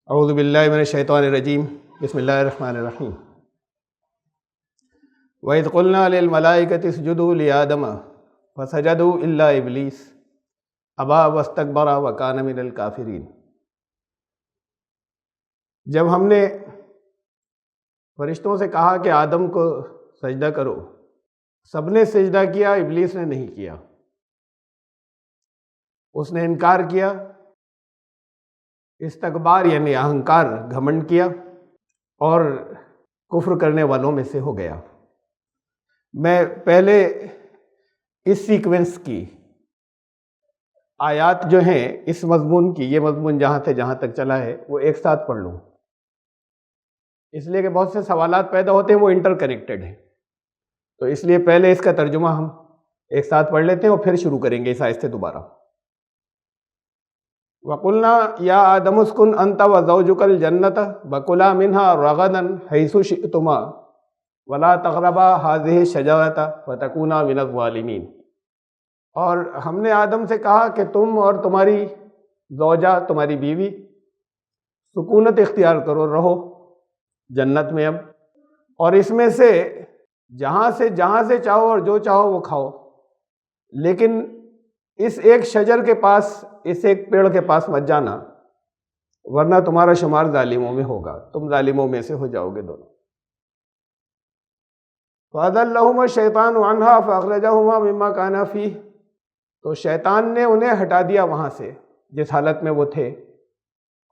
اعوذ باللہ من الشیطان الرجیم بسم اللہ الرحمن الرحیم وَإِذْ قُلْنَا لِلْمَلَائِكَةِ اسْجُدُوا لِآدَمَ فَسَجَدُوا إِلَّا إِبْلِيسَ أَبَىٰ وَاسْتَكْبَرَ وَكَانَ مِنَ الْكَافِرِينَ۔ جب ہم نے فرشتوں سے کہا کہ آدم کو سجدہ کرو، سب نے سجدہ کیا، ابلیس نے نہیں کیا۔ اس نے انکار کیا، استکبار یعنی اہنکار، گھمنڈ کیا اور کفر کرنے والوں میں سے ہو گیا۔ میں پہلے اس سیکوینس کی آیات جو ہیں اس مضمون کی، یہ مضمون جہاں سے جہاں تک چلا ہے وہ ایک ساتھ پڑھ لوں، اس لیے کہ بہت سے سوالات پیدا ہوتے ہیں، وہ انٹر کنیکٹڈ ہیں، تو اس لیے پہلے اس کا ترجمہ ہم ایک ساتھ پڑھ لیتے ہیں اور پھر شروع کریں گے اس آیت سے دوبارہ۔ وَقُلْنَا يَا آدَمُ اسْكُنْ أَنْتَ وَزَوْجُكَ الْجَنَّةَ وَكُلَا مِنْهَا رَغَدًا حَيْثُ شِئْتُمَا وَلَا تَقْرَبَا هَٰذِهِ الشَّجَرَةَ فَتَكُونَا مِنَ الظَّالِمِينَ۔ اور ہم نے آدم سے کہا کہ تم اور تمہاری زوجہ، تمہاری بیوی، سکونت اختیار کرو، رہو جنت میں اب، اور اس میں سے جہاں سے چاہو اور جو چاہو وہ کھاؤ، لیکن اس ایک شجر کے پاس، اس ایک پیڑ کے پاس مت جانا، ورنہ تمہارا شمار ظالموں میں ہوگا، تم ظالموں میں سے ہو جاؤ گے دونوں۔ فَأَزَلَّهُمَا الشَّيْطَانُ عَنْهَا فَأَخْرَجَهُمَا مِمَّا كَانَا فِيهِ، تو شیطان نے انہیں ہٹا دیا وہاں سے جس حالت میں وہ تھے،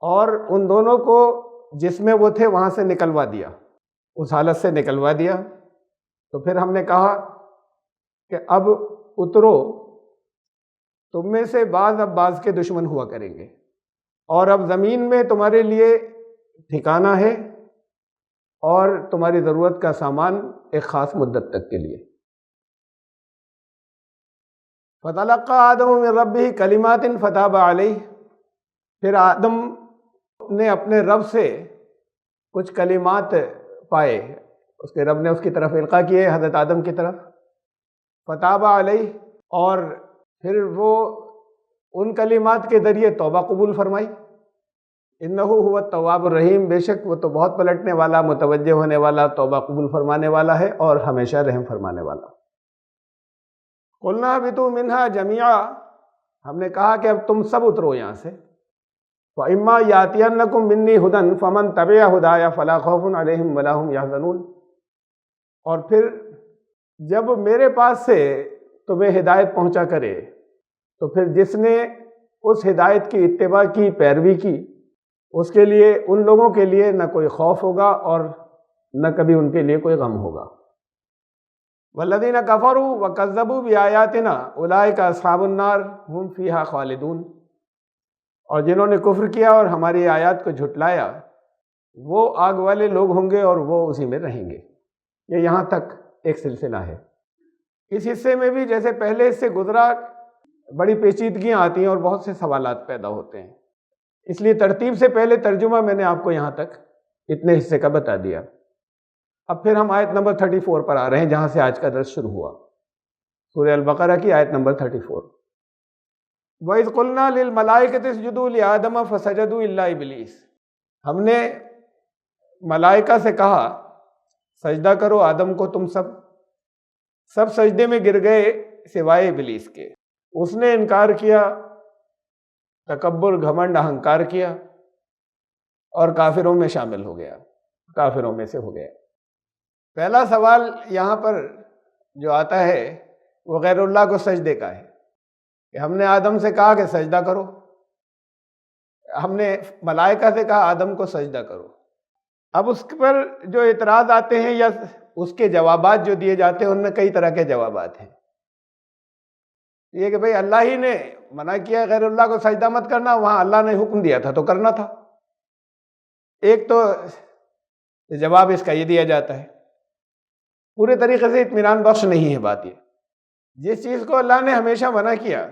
اور ان دونوں کو جس میں وہ تھے وہاں سے نکلوا دیا، اس حالت سے نکلوا دیا۔ تو پھر ہم نے کہا کہ اب اترو، تم میں سے بعض اب بعض کے دشمن ہوا کریں گے، اور اب زمین میں تمہارے لیے ٹھکانہ ہے اور تمہاری ضرورت کا سامان ایک خاص مدت تک کے لیے۔ فَتَلَقَّىٰ آدَمُ مِن رَّبِّهِ كَلِمَاتٍ فَتَابَ عَلَيْهِ، پھر آدم نے اپنے رب سے کچھ کلمات پائے، اس کے رب نے اس کی طرف القاء کیے، حضرت آدم کی طرف۔ فَتَابَ عَلَيْهِ، اور پھر وہ ان کلمات کے ذریعے توبہ قبول فرمائی۔ انہ هو التواب الرحیم، بے شک وہ تو بہت پلٹنے والا، متوجہ ہونے والا، توبہ قبول فرمانے والا ہے اور ہمیشہ رحم فرمانے والا۔ قلنا اهبطوا منها جميعا، ہم نے کہا کہ اب تم سب اترو یہاں سے۔ فَإِمَّا يَأْتِيَنَّكُم مِّنِّي هُدًى فَمَن تَبِعَ هُدَايَ فَلَا خَوْفٌ عَلَيْهِمْ وَلَا هُمْ يَحْزَنُونَ، اور پھر جب میرے پاس سے تمہیں ہدایت پہنچا کرے تو پھر جس نے اس ہدایت کی اتباع کی، پیروی کی، اس کے لیے، ان لوگوں کے لیے نہ کوئی خوف ہوگا اور نہ کبھی ان کے لیے کوئی غم ہوگا۔ وَالَّذِينَ كَفَرُوا وَكَذَّبُوا بِآيَاتِنَا أُولَٰئِكَ أَصْحَابُ النَّارِ هُمْ فِيهَا خَالِدُونَ، اور جنہوں نے کفر کیا اور ہماری آیات کو جھٹلایا، وہ آگ والے لوگ ہوں گے اور وہ اسی میں رہیں گے۔ یہ یہاں تک ایک سلسلہ ہے۔ اس حصے میں بھی جیسے پہلے سے گزرا، بڑی پیچیدگیاں آتی ہیں اور بہت سے سوالات پیدا ہوتے ہیں، اس لیے ترتیب سے پہلے ترجمہ میں نے آپ کو یہاں تک اتنے حصے کا بتا دیا۔ اب پھر ہم آیت نمبر 34 پر آ رہے ہیں، جہاں سے آج کا درس شروع ہوا، سورہ البقرہ کی آیت نمبر 34۔ وَإِذْ قُلْنَا لِلْمَلَائِكَةِ اسْجُدُوا لِآدَمَ فَسَجَدُوا إِلَّا إِبْلِيسَ، ہم نے ملائکہ سے کہا سجدہ کرو آدم کو، تم سب سجدے میں گر گئے سوائے ابلیس کے۔ اس نے انکار کیا، تکبر، گھمنڈ، اہنکار کیا اور کافروں میں شامل ہو گیا، کافروں میں سے ہو گیا۔ پہلا سوال یہاں پر جو آتا ہے وہ غیر اللہ کو سجدے کا ہے، کہ ہم نے آدم سے کہا کہ سجدہ کرو، ہم نے ملائکہ سے کہا آدم کو سجدہ کرو۔ اب اس پر جو اعتراض آتے ہیں یا اس کے جوابات جو دیے جاتے ہیں، ان میں کئی طرح کے جوابات ہیں۔ یہ کہ بھئی اللہ ہی نے منع کیا غیر اللہ کو سجدہ مت کرنا، وہاں اللہ نے حکم دیا تھا تو کرنا تھا۔ ایک تو جواب اس کا یہ دیا جاتا ہے، پورے طریقے سے اطمینان بخش نہیں ہے بات۔ یہ جس چیز کو اللہ نے ہمیشہ منع کیا،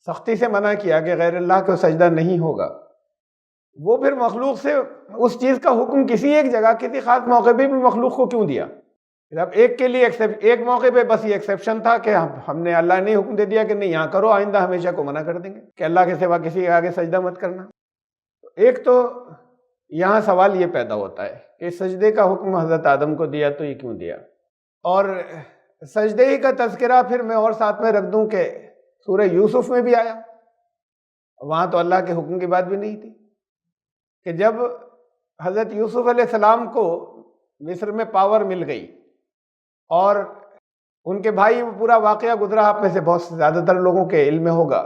سختی سے منع کیا کہ غیر اللہ کو سجدہ نہیں ہوگا، وہ پھر مخلوق سے اس چیز کا حکم کسی ایک جگہ، کسی خاص موقع پہ بھی مخلوق کو کیوں دیا؟ اب ایک کے لیے ایک موقع پہ بس یہ ایکسیپشن تھا کہ ہم نے، اللہ نے حکم دے دیا کہ نہیں یہاں کرو، آئندہ ہمیشہ کو منع کر دیں گے کہ اللہ کے سوا کسی کے آگے سجدہ مت کرنا۔ ایک تو یہاں سوال یہ پیدا ہوتا ہے کہ سجدے کا حکم حضرت آدم کو دیا تو یہ کیوں دیا؟ اور سجدے ہی کا تذکرہ پھر میں اور ساتھ میں رکھ دوں کہ سورہ یوسف میں بھی آیا، وہاں تو اللہ کے حکم کی بات بھی نہیں تھی کہ جب حضرت یوسف علیہ السلام کو مصر میں پاور مل گئی اور ان کے بھائی، پورا واقعہ گزرا، آپ میں سے بہت زیادہ تر لوگوں کے علم میں ہوگا،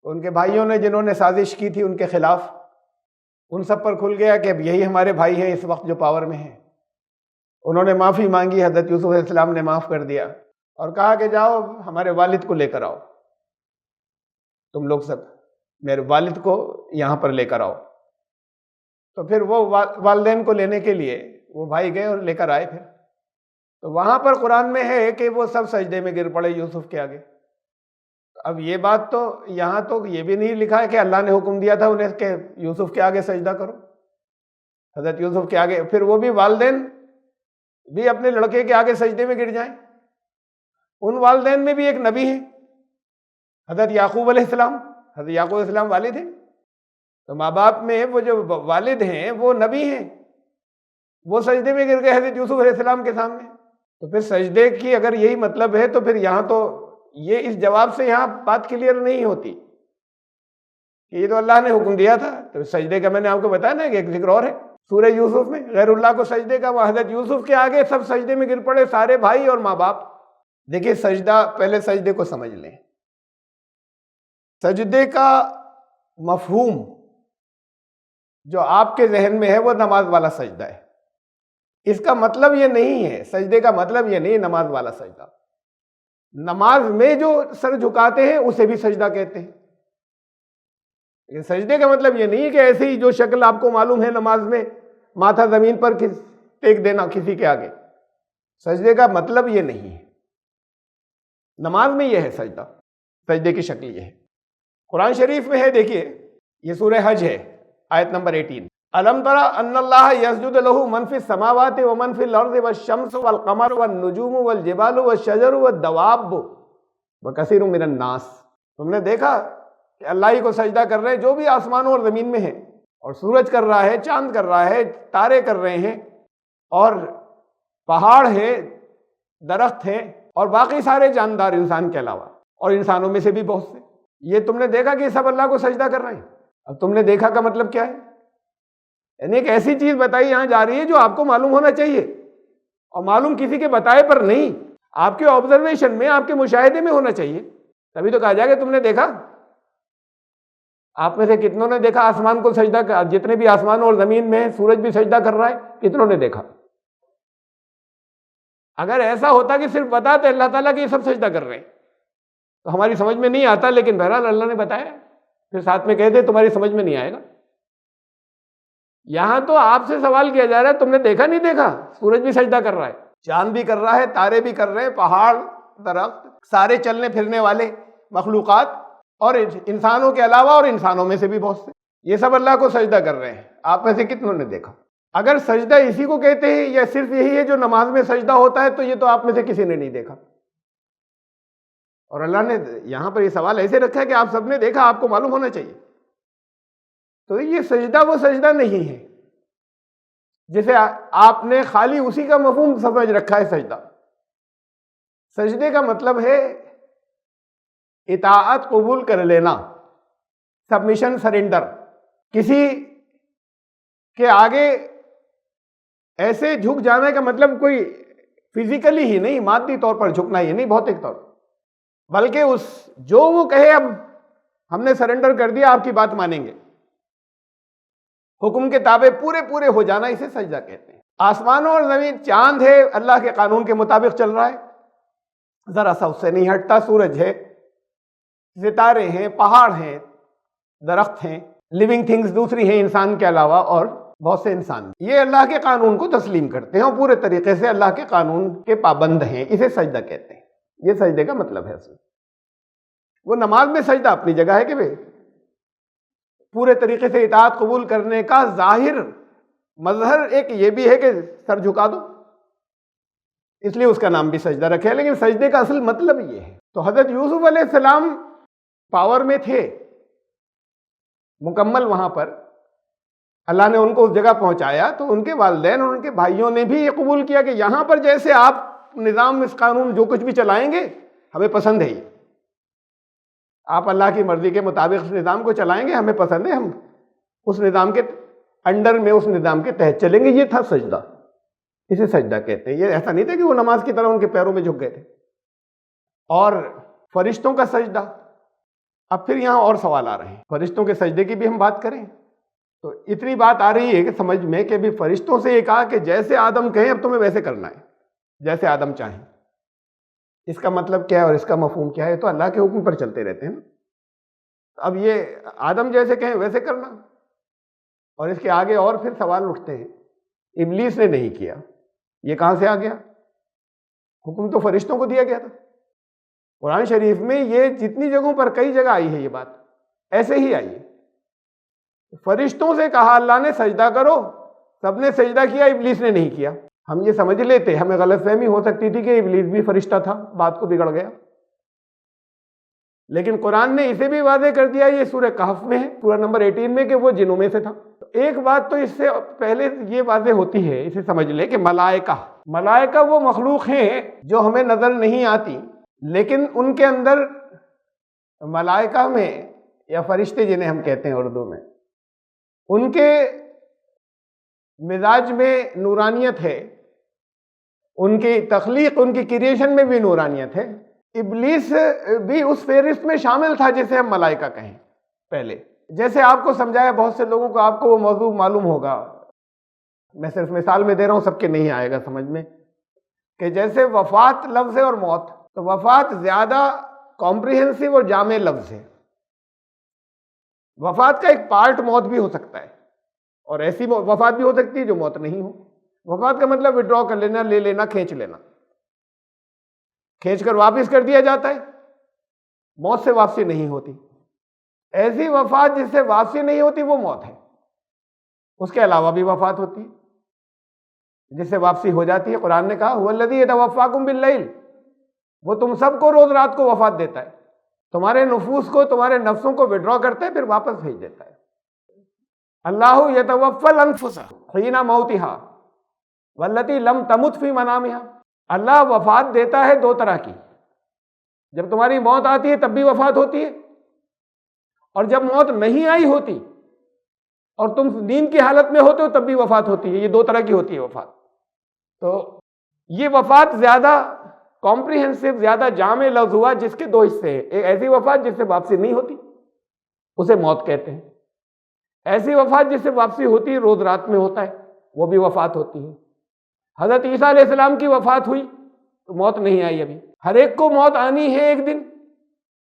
ان کے بھائیوں نے جنہوں نے سازش کی تھی ان کے خلاف، ان سب پر کھل گیا کہ اب یہی ہمارے بھائی ہیں اس وقت جو پاور میں ہیں۔ انہوں نے معافی مانگی، حضرت یوسف علیہ السلام نے معاف کر دیا اور کہا کہ جاؤ ہمارے والد کو لے کر آؤ، تم لوگ سب میرے والد کو یہاں پر لے کر آؤ۔ تو پھر وہ والدین کو لینے کے لیے وہ بھائی گئے اور لے کر آئے۔ پھر تو وہاں پر قرآن میں ہے کہ وہ سب سجدے میں گر پڑے یوسف کے آگے۔ اب یہ بات تو یہاں تو یہ بھی نہیں لکھا ہے کہ اللہ نے حکم دیا تھا انہیں کہ یوسف کے آگے سجدہ کرو، حضرت یوسف کے آگے، پھر وہ بھی والدین بھی اپنے لڑکے کے آگے سجدے میں گر جائیں۔ ان والدین میں بھی ایک نبی ہے، حضرت یعقوب علیہ السلام۔ حضرت یعقوب علیہ السلام والد ہیں، تو ماں باپ میں وہ جو والد ہیں وہ نبی ہیں، وہ سجدے میں گر گئے حضرت یوسف علیہ السلام کے سامنے۔ تو پھر سجدے کی اگر یہی مطلب ہے تو پھر یہاں تو یہ اس جواب سے یہاں بات کلیئر نہیں ہوتی کہ یہ تو اللہ نے حکم دیا تھا۔ تو سجدے کا میں نے آپ کو بتایا نا کہ ایک ذکر اور ہے سورہ یوسف میں غیر اللہ کو سجدے کا، وہ حضرت یوسف کے آگے سب سجدے میں گر پڑے، سارے بھائی اور ماں باپ۔ دیکھیے سجدہ، پہلے سجدے کو سمجھ لیں۔ سجدے کا مفہوم جو آپ کے ذہن میں ہے وہ نماز والا سجدہ ہے۔ اس کا مطلب یہ نہیں ہے، سجدے کا مطلب یہ نہیں نماز والا سجدہ۔ نماز میں جو سر جھکاتے ہیں اسے بھی سجدہ کہتے ہیں، لیکن سجدے کا مطلب یہ نہیں کہ ایسے ہی جو شکل آپ کو معلوم ہے نماز میں، ماتھا زمین پر ٹیک دینا کسی کے آگے، سجدے کا مطلب یہ نہیں ہے۔ نماز میں یہ ہے سجدہ، سجدے کی شکل یہ ہے۔ قرآن شریف میں ہے، دیکھیے یہ سورہ حج ہے، آیت نمبر 18، الم تر ان اللہ یسجد لہ من فی السماوات ومن فی الارض والشمس والقمر والنجوم والجبال والشجر والدواب وکثیر من الناس۔ تم نے دیکھا کہ اللہ ہی کو سجدہ کر رہے ہیں جو بھی آسمانوں اور زمین میں ہیں، اور سورج کر رہا ہے، چاند کر رہا ہے، تارے کر رہے ہیں، اور پہاڑ ہیں، درخت ہیں، اور باقی سارے جاندار انسان کے علاوہ، اور انسانوں میں سے بھی بہت سے۔ یہ تم نے دیکھا کہ سب اللہ کو سجدہ کر رہے ہیں۔ اب تم نے دیکھا کا مطلب کیا ہے؟ یعنی ایک ایسی چیز بتائی یہاں جا رہی ہے جو آپ کو معلوم ہونا چاہیے، اور معلوم کسی کے بتائے پر نہیں، آپ کے آبزرویشن میں، آپ کے مشاہدے میں ہونا چاہیے، تبھی تو کہا جائے کہ تم نے دیکھا۔ آپ میں سے کتنوں نے دیکھا آسمان کو سجدہ کر؟ جتنے بھی آسمان اور زمین میں ہیں، سورج بھی سجدہ کر رہا ہے، کتنوں نے دیکھا؟ اگر ایسا ہوتا کہ صرف بتاتے اللہ تعالیٰ کہ یہ سب سجدہ کر رہے ہیں تو ہماری سمجھ میں نہیں آتا، لیکن بہرحال اللہ نے بتایا، پھر ساتھ میں کہتے تمہاری سمجھ میں نہیں آئے گا۔ یہاں تو آپ سے سوال کیا جا رہا ہے تم نے دیکھا نہیں دیکھا؟ سورج بھی سجدہ کر رہا ہے، چاند بھی کر رہا ہے، تارے بھی کر رہے ہیں، پہاڑ، درخت، سارے چلنے پھرنے والے مخلوقات، اور انسانوں کے علاوہ، اور انسانوں میں سے بھی بہت سے، یہ سب اللہ کو سجدہ کر رہے ہیں۔ آپ میں سے کتنوں نے دیکھا؟ اگر سجدہ اسی کو کہتے ہیں یا صرف یہی ہے جو نماز میں سجدہ ہوتا ہے، تو یہ تو آپ میں سے کسی نے نہیں دیکھا۔ اور اللہ نے یہاں پر یہ سوال ایسے رکھا ہے کہ آپ سب نے دیکھا، آپ کو معلوم ہونا چاہیے۔ تو یہ سجدہ وہ سجدہ نہیں ہے جسے آپ نے خالی اسی کا مفہوم سمجھ رکھا ہے سجدہ۔ سجدے کا مطلب ہے اطاعت قبول کر لینا، سبمیشن، سرنڈر، کسی کے آگے ایسے جھک جانے کا مطلب کوئی فزیکلی ہی نہیں، مادی طور پر جھکنا ہی نہیں، بھوتک طور پر، بلکہ جو وہ کہے اب ہم نے سرنڈر کر دیا، آپ کی بات مانیں گے، حکم کے تابع پورے ہو جانا، اسے سجدہ کہتے ہیں۔ آسمانوں اور زمین، چاند ہے اللہ کے قانون کے مطابق چل رہا ہے، ذرا سا اس سے نہیں ہٹتا، سورج ہے، ستارے ہیں، پہاڑ ہیں، درخت ہیں، لیونگ تھنگز دوسری ہیں انسان کے علاوہ، اور بہت سے انسان، یہ اللہ کے قانون کو تسلیم کرتے ہیں اور پورے طریقے سے اللہ کے قانون کے پابند ہیں، اسے سجدہ کہتے ہیں۔ یہ سجدے کا مطلب ہے اصل۔ وہ نماز میں سجدہ اپنی جگہ ہے کہ بھئی پورے طریقے سے اطاعت قبول کرنے کا ظاہر مظہر ایک یہ بھی ہے کہ سر جھکا دو، اس لیے اس کا نام بھی سجدہ رکھے، لیکن سجدے کا اصل مطلب یہ ہے۔ تو حضرت یوسف علیہ السلام پاور میں تھے مکمل وہاں پر، اللہ نے ان کو اس جگہ پہنچایا تو ان کے والدین اور ان کے بھائیوں نے بھی یہ قبول کیا کہ یہاں پر جیسے آپ نظام، اس قانون جو کچھ بھی چلائیں گے ہمیں پسند ہے، یہ آپ اللہ کی مرضی کے مطابق اس نظام کو چلائیں گے، ہمیں پسند ہے، ہم اس نظام کے انڈر میں، اس نظام کے تحت چلیں گے۔ یہ تھا سجدہ، اسے سجدہ کہتے ہیں۔ یہ ایسا نہیں تھا کہ وہ نماز کی طرح ان کے پیروں میں جھک گئے تھے۔ اور فرشتوں کا سجدہ، اب پھر یہاں اور سوال آ رہے ہیں، فرشتوں کے سجدے کی بھی ہم بات کریں تو اتنی بات آ رہی ہے کہ سمجھ میں کہ بھی فرشتوں سے یہ کہا کہ جیسے آدم کہیں اب تمہیں ویسے کرنا ہے، جیسے آدم چاہیں۔ اس کا مطلب کیا ہے اور اس کا مفہوم کیا ہے؟ تو اللہ کے حکم پر چلتے رہتے ہیں نا۔ اب یہ آدم جیسے کہیں ویسے کرنا، اور اس کے آگے اور پھر سوال اٹھتے ہیں، ابلیس نے نہیں کیا، یہ کہاں سے آ گیا؟ حکم تو فرشتوں کو دیا گیا تھا۔ قرآن شریف میں یہ جتنی جگہوں پر کئی جگہ آئی ہے یہ بات ایسے ہی آئی ہے۔ فرشتوں سے کہا اللہ نے سجدہ کرو، سب نے سجدہ کیا، ابلیس نے نہیں کیا۔ ہم یہ سمجھ لیتے، ہمیں غلط فہمی ہو سکتی تھی کہ ابلیس بھی فرشتہ تھا، بات کو بگڑ گیا۔ لیکن قرآن نے اسے بھی واضح کر دیا، یہ سورہ کہف میں ہے، سورہ نمبر 18 میں، کہ وہ جنوں میں سے تھا۔ ایک بات تو اس سے پہلے یہ واضح ہوتی ہے، اسے سمجھ لے کہ ملائکہ وہ مخلوق ہیں جو ہمیں نظر نہیں آتی، لیکن ان کے اندر ملائکہ میں یا فرشتے جنہیں ہم کہتے ہیں اردو میں، ان کے مزاج میں نورانیت ہے، ان کی تخلیق، ان کی کریشن میں بھی نورانیت ہے۔ ابلیس بھی اس فہرست میں شامل تھا جسے ہم ملائکہ کہیں پہلے۔ جیسے آپ کو سمجھایا، بہت سے لوگوں کو آپ کو وہ موضوع معلوم ہوگا، میں صرف مثال میں دے رہا ہوں، سب کے نہیں آئے گا سمجھ میں، کہ جیسے وفات لفظ ہے اور موت، تو وفات زیادہ کمپریہنسو اور جامع لفظ ہے۔ وفات کا ایک پارٹ موت بھی ہو سکتا ہے، اور ایسی وفات بھی ہو سکتی ہے جو موت نہیں ہو۔ وفات کا مطلب وڈرا کر لینا، لے لینا، کھینچ لینا، کھینچ کر واپس کر دیا جاتا ہے، موت سے واپسی نہیں ہوتی۔ ایسی وفات جس سے واپسی نہیں ہوتی وہ موت ہے۔ اس کے علاوہ بھی وفات ہوتی ہے جس سے واپسی ہو جاتی ہے۔ قرآن نے کہا هو الذی یتوفاکم باللیل، وہ تم سب کو روز رات کو وفات دیتا ہے، تمہارے نفوس کو، تمہارے نفسوں کو وڈرا کرتا ہے، پھر واپس بھیج دیتا ہے۔ اللہ یتوفی الانفس حین موتہا والتی لم تمت فی منامہا، اللہ وفات دیتا ہے دو طرح کی، جب تمہاری موت آتی ہے تب بھی وفات ہوتی ہے، اور جب موت نہیں آئی ہوتی اور تم نیند کی حالت میں ہوتے ہو تب بھی وفات ہوتی ہے۔ یہ دو طرح کی ہوتی ہے وفات۔ تو یہ وفات زیادہ کمپریہنسو، زیادہ جامع لفظ ہوا، جس کے دو حصے ہیں۔ ایک ایسی وفات جس سے واپسی نہیں ہوتی، اسے موت کہتے ہیں۔ ایسی وفات جس سے واپسی ہوتی ہے، روز رات میں ہوتا ہے، وہ بھی وفات ہوتی ہے۔ حضرت عیسیٰ علیہ السلام کی وفات ہوئی تو موت نہیں آئی ابھی، ہر ایک کو موت آنی ہے ایک دن،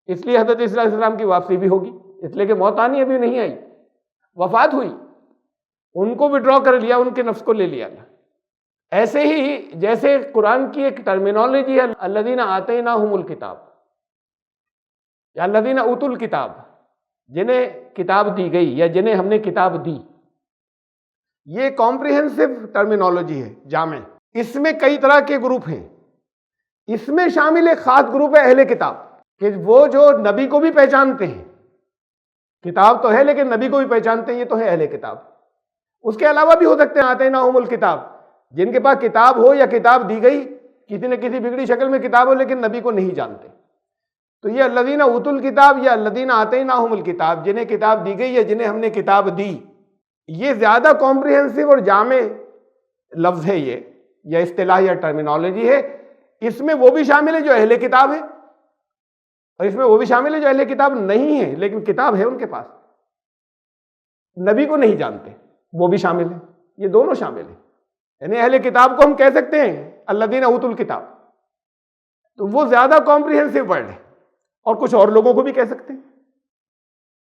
اس لیے حضرت عیسیٰ علیہ السلام کی واپسی بھی ہوگی، اس لیے کہ موت آنی ابھی نہیں آئی، وفات ہوئی، ان کو وڈرا کر لیا، ان کے نفس کو لے لیا۔ ایسے ہی جیسے قرآن کی ایک ٹرمینالوجی ہے، الذین آتیناہم الکتاب یا الذین اوتوا الکتاب، جنہیں کتاب دی گئی یا جنہیں ہم نے کتاب دی، یہ کمپریہنسو ٹرمینالوجی ہے، جامع۔ اس میں کئی طرح کے گروپ ہیں، اس میں شامل ایک خاص گروپ ہے اہل کتاب، کہ وہ جو نبی کو بھی پہچانتے ہیں، کتاب تو ہے لیکن نبی کو بھی پہچانتے ہیں، یہ تو ہے اہل کتاب۔ اس کے علاوہ بھی ہو سکتے ہیں آتیناہم الکتاب، جن کے پاس کتاب ہو یا کتاب دی گئی، کسی نہ کسی بگڑی شکل میں کتاب ہو لیکن نبی کو نہیں جانتے، تو یہ الذین اوتوا الکتاب یا الذین آتیناہم الکتاب، جنہیں کتاب دی گئی یا جنہیں ہم نے کتاب دی، یہ زیادہ کمپریہنسو اور جامع لفظ ہے یہ، یا اصطلاح یا ٹرمینالوجی ہے۔ اس میں وہ بھی شامل ہے جو اہل کتاب ہے، اور اس میں وہ بھی شامل ہے جو اہل کتاب نہیں ہے لیکن کتاب ہے ان کے پاس، نبی کو نہیں جانتے، وہ بھی شامل ہے، یہ دونوں شامل ہیں۔ یعنی اہل کتاب کو ہم کہہ سکتے ہیں الذین اوتوا الکتاب، تو وہ زیادہ کمپریہنسو ورڈ ہے، اور کچھ اور لوگوں کو بھی کہہ سکتے ہیں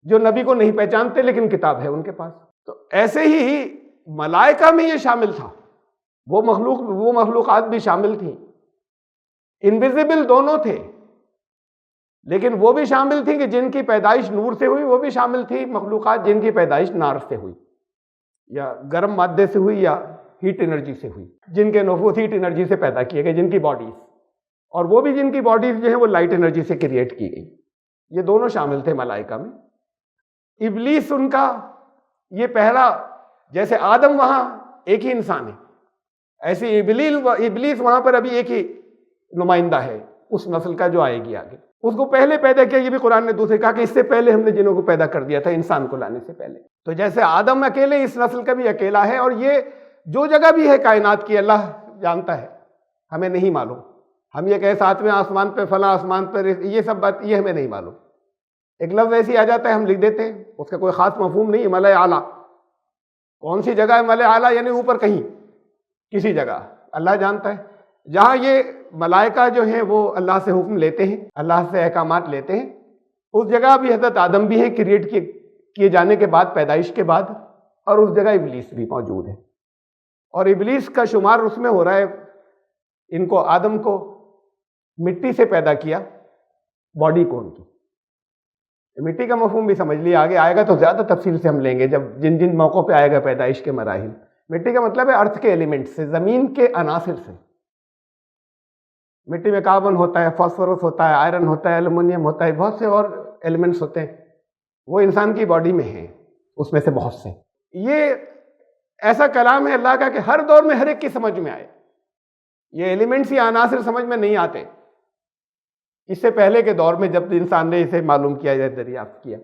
جو نبی کو نہیں پہچانتے لیکن کتاب ہے ان کے پاس۔ تو ایسے ہی ملائکہ میں یہ شامل تھا، وہ مخلوقات بھی شامل تھیں، انویزیبل دونوں تھے، لیکن وہ بھی شامل تھیں کہ جن کی پیدائش نور سے ہوئی، وہ بھی شامل تھی مخلوقات جن کی پیدائش نار سے ہوئی، یا گرم مادے سے ہوئی، یا ہیٹ انرجی سے ہوئی، جن کے نفوس ہیٹ انرجی سے پیدا کیے گئے، جن کی باڈیز، اور وہ بھی جن کی باڈیز جو ہیں وہ لائٹ انرجی سے کریٹ کی گئی، یہ دونوں شامل تھے ملائکہ میں۔ ابلیس ان کا یہ پہلا جیسے آدم وہاں ایک ہی انسان ہے، ایسے ابلیس وہاں پر ابھی ایک ہی نمائندہ ہے اس نسل کا جو آئے گی آگے. اس کو پہلے پیدا کیا، یہ بھی قرآن نے دوسرے کہا کہ اس سے پہلے ہم نے جنوں کو پیدا کر دیا تھا انسان کو لانے سے پہلے. تو جیسے آدم اکیلے، اس نسل کا بھی اکیلا ہے، اور یہ جو جگہ بھی ہے کائنات کی اللہ جانتا ہے، ہمیں نہیں معلوم. ہم یہ کہے 7ویں آسمان پہ، فلاں آسمان پر، یہ سب بات یہ ہمیں نہیں معلوم. ایک لفظ ایسی آ جاتا ہے ہم لکھ دیتے ہیں، اس کا کوئی خاص مفہوم نہیں. ملأ اعلیٰ کون سی جگہ ہے؟ ملأ اعلیٰ یعنی اوپر کہیں کسی جگہ، اللہ جانتا ہے. جہاں یہ ملائکہ جو ہیں وہ اللہ سے حکم لیتے ہیں، اللہ سے احکامات لیتے ہیں، اس جگہ بھی حضرت آدم بھی ہے کریٹ کیے جانے کے بعد، پیدائش کے بعد، اور اس جگہ ابلیس بھی موجود ہے. اور ابلیس کا شمار اس میں ہو رہا ہے. ان کو آدم کو مٹی سے پیدا کیا، باڈی کو ان کی مٹی کا مفہوم بھی سمجھ لیا، آگے آئے گا تو زیادہ تفصیل سے ہم لیں گے جب جن جن موقعوں پہ آئے گا پیدائش کے مراحل. مٹی کا مطلب ہے ارتھ کے ایلیمنٹ سے، زمین کے عناصر سے. مٹی میں کاربن ہوتا ہے، فاسفورس ہوتا ہے، آئرن ہوتا ہے، ایلومینیم ہوتا ہے، بہت سے اور ایلیمنٹس ہوتے ہیں، وہ انسان کی باڈی میں ہیں، اس میں سے بہت سے. یہ ایسا کلام ہے اللہ کا کہ ہر دور میں ہر ایک کی سمجھ میں آئے. یہ ایلیمنٹس یا عناصر سمجھ میں نہیں آتے اس سے پہلے کے دور میں، جب انسان نے اسے معلوم کیا یا دریافت کیا.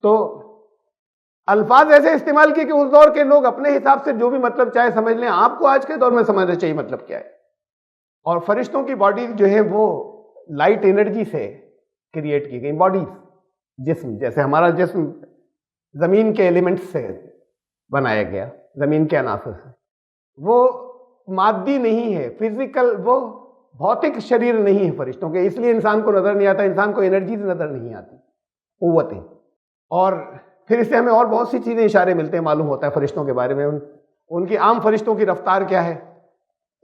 تو الفاظ ایسے استعمال کیے کہ اس دور کے لوگ اپنے حساب سے جو بھی مطلب چاہے سمجھ لیں. آپ کو آج کے دور میں سمجھنا چاہیے مطلب کیا ہے. اور فرشتوں کی باڈی جو ہے وہ لائٹ انرجی سے کریٹ کی گئی باڈیز. جسم جیسے ہمارا جسم زمین کے ایلیمنٹس سے بنایا گیا، زمین کے عناصر سے. وہ مادی نہیں ہے، فزیکل، وہ بھوتک شریر نہیں ہے فرشتوں کے، اس لیے انسان کو نظر نہیں آتا. انسان کو انرجیز نظر نہیں آتی، قوتیں. اور پھر اس سے ہمیں اور بہت سی چیزیں اشارے ملتے ہیں، معلوم ہوتا ہے فرشتوں کے بارے میں. ان کی عام فرشتوں کی رفتار کیا ہے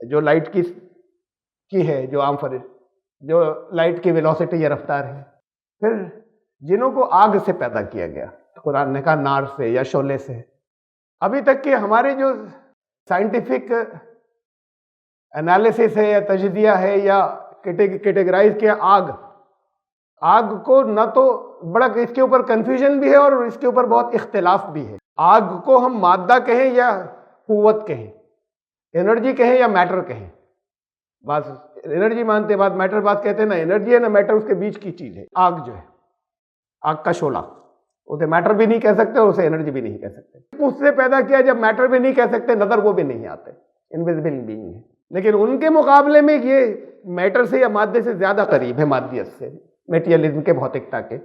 جو لائٹ کی ہے، جو عام جو لائٹ کی ویلوسٹی یا رفتار ہے. پھر جنوں کو آگ سے پیدا کیا گیا، قرآن نے کہا نار سے یا شعلے سے. ابھی تک کہ ہمارے جو سائنٹیفک انالیسس ہے یا تجزیہ ہے یا کیٹیگرائز کیا آگ کو، نہ تو بڑا اس کے اوپر کنفیوژن بھی ہے اور اس کے اوپر بہت اختلاف بھی ہے. آگ کو ہم مادہ کہیں یا قوت کہیں، انرجی کہیں یا میٹر کہیں. بعض انرجی مانتے ہیں، بعض میٹر، بعض کہتے ہیں نہ انرجی ہے نہ میٹر، اس کے بیچ کی چیز ہے آگ. جو ہے آگ کا شعلہ، اسے میٹر بھی نہیں کہہ سکتے اور اسے انرجی بھی نہیں کہہ سکتے. اس سے پیدا کیا جب میٹر بھی نہیں کہہ سکتے، نظر وہ بھی نہیں آتے، انویزیبل بینگ ہے. لیکن ان کے مقابلے میں یہ میٹر سے یا مادے سے زیادہ قریب ہے، مادیت سے، میٹیریلزم کے، بھوتکتا کے،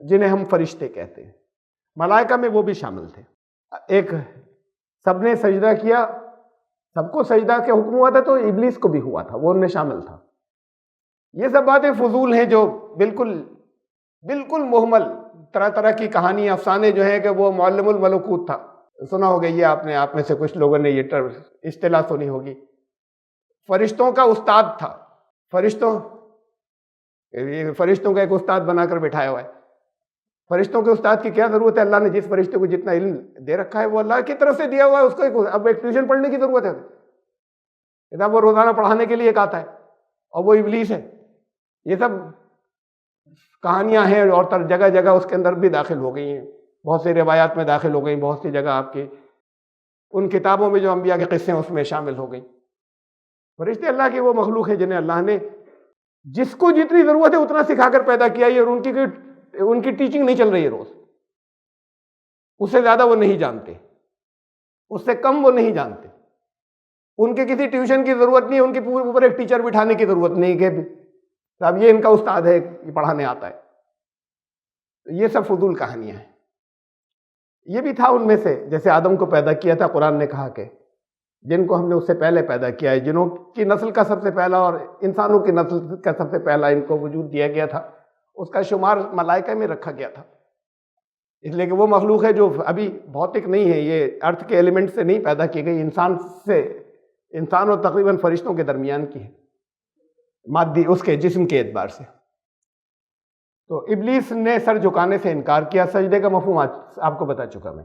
جنہیں ہم فرشتے کہتے ہیں. ملائکہ میں وہ بھی شامل تھے. ایک سب نے سجدہ کیا، سب کو سجدہ کے حکم ہوا تھا، تو ابلیس کو بھی ہوا تھا، وہ ان میں شامل تھا. یہ سب باتیں فضول ہیں جو بالکل مہمل، طرح طرح کی کہانی افسانے جو ہیں کہ وہ معلم الملکوت تھا. سنا ہوگا یہ آپ میں سے کچھ لوگوں نے یہ اصطلاح سنی ہوگی. فرشتوں کا استاد تھا. فرشتوں کا ایک استاد بنا کر بٹھایا ہوا ہے. فرشتوں کے استاد کی کیا ضرورت ہے؟ اللہ نے جس فرشتے کو جتنا علم دے رکھا ہے وہ اللہ کی طرف سے دیا ہوا ہے، اس کو اب ایک ٹیوشن پڑھنے کی ضرورت ہے؟ کتاب وہ روزانہ پڑھانے کے لیے ایک آتا ہے، اور وہ ابلیس ہے. یہ سب کہانیاں ہیں اور جگہ جگہ اس کے اندر بھی داخل ہو گئی ہیں، بہت سی روایات میں داخل ہو گئی، بہت سی جگہ آپ کی ان کتابوں میں جو انبیاء کے قصے ہیں اس میں شامل ہو گئی. فرشتے اللہ کی وہ مخلوق ہیں جنہیں اللہ نے جس کو جتنی ضرورت ہے اتنا سکھا کر پیدا کیا ہے، اور ان کی ٹیچنگ نہیں چل رہی ہے روز. اس سے زیادہ وہ نہیں جانتے، اس سے کم وہ نہیں جانتے. ان کے کسی ٹیوشن کی ضرورت نہیں ہے، ان کے اوپر ایک ٹیچر بٹھانے کی ضرورت نہیں کہ اب یہ ان کا استاد ہے، یہ پڑھانے آتا ہے. یہ سب فضول کہانیاں ہیں. یہ بھی تھا ان میں سے، جیسے آدم کو پیدا کیا تھا، قرآن نے کہا کہ جن کو ہم نے اس سے پہلے پیدا کیا ہے، جنوں کی نسل کا سب سے پہلا اور انسانوں کی نسل کا سب سے پہلا ان کو وجود دیا گیا تھا، اس کا شمار ملائکہ میں رکھا گیا تھا. اس لیے کہ وہ مخلوق ہے جو ابھی بھوتک نہیں ہے، یہ ارتھ کے ایلیمنٹ سے نہیں پیدا کی گئی، انسان اور تقریباً فرشتوں کے درمیان کی ہے، مادی اس کے جسم کے اعتبار سے. تو ابلیس نے سر جھکانے سے انکار کیا. سجدے کا مفہوم آپ کو بتا چکا میں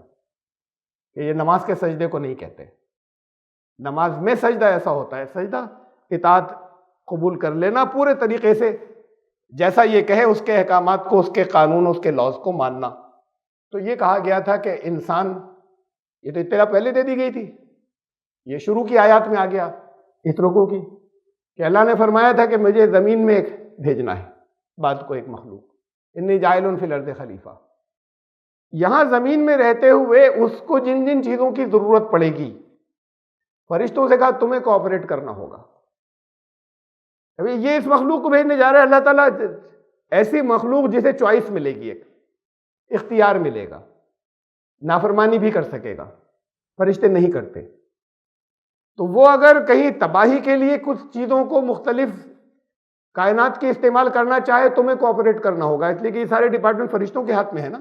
کہ یہ نماز کے سجدے کو نہیں کہتے. نماز میں سجدہ ایسا ہوتا ہے، سجدہ اطاعت قبول کر لینا پورے طریقے سے، جیسا یہ کہے اس کے احکامات کو، اس کے قانون، اس کے لاز کو ماننا. تو یہ کہا گیا تھا کہ انسان یہ تو اطلاع پہلے دے دی گئی تھی، یہ شروع کی آیات میں آ گیا اس رکوع کی کہ اللہ نے فرمایا تھا کہ مجھے زمین میں ایک بھیجنا ہے، بعد کو ایک مخلوق، انی جاعل فی الارض خلیفہ۔ یہاں زمین میں رہتے ہوئے اس کو جن جن چیزوں کی ضرورت پڑے گی، فرشتوں سے کہا تمہیں کوآپریٹ کرنا ہوگا۔ ابھی یہ اس مخلوق کو بھیجنے جا رہا ہے، اللہ تعالیٰ ایسی مخلوق جسے چوائس ملے گی، ایک اختیار ملے گا، نافرمانی بھی کر سکے گا، فرشتے نہیں کرتے۔ تو وہ اگر کہیں تباہی کے لیے کچھ چیزوں کو مختلف کائنات کے استعمال کرنا چاہے تمہیں کوآپریٹ کرنا ہوگا، اس لیے کہ یہ سارے ڈپارٹمنٹ فرشتوں کے ہاتھ میں ہے نا،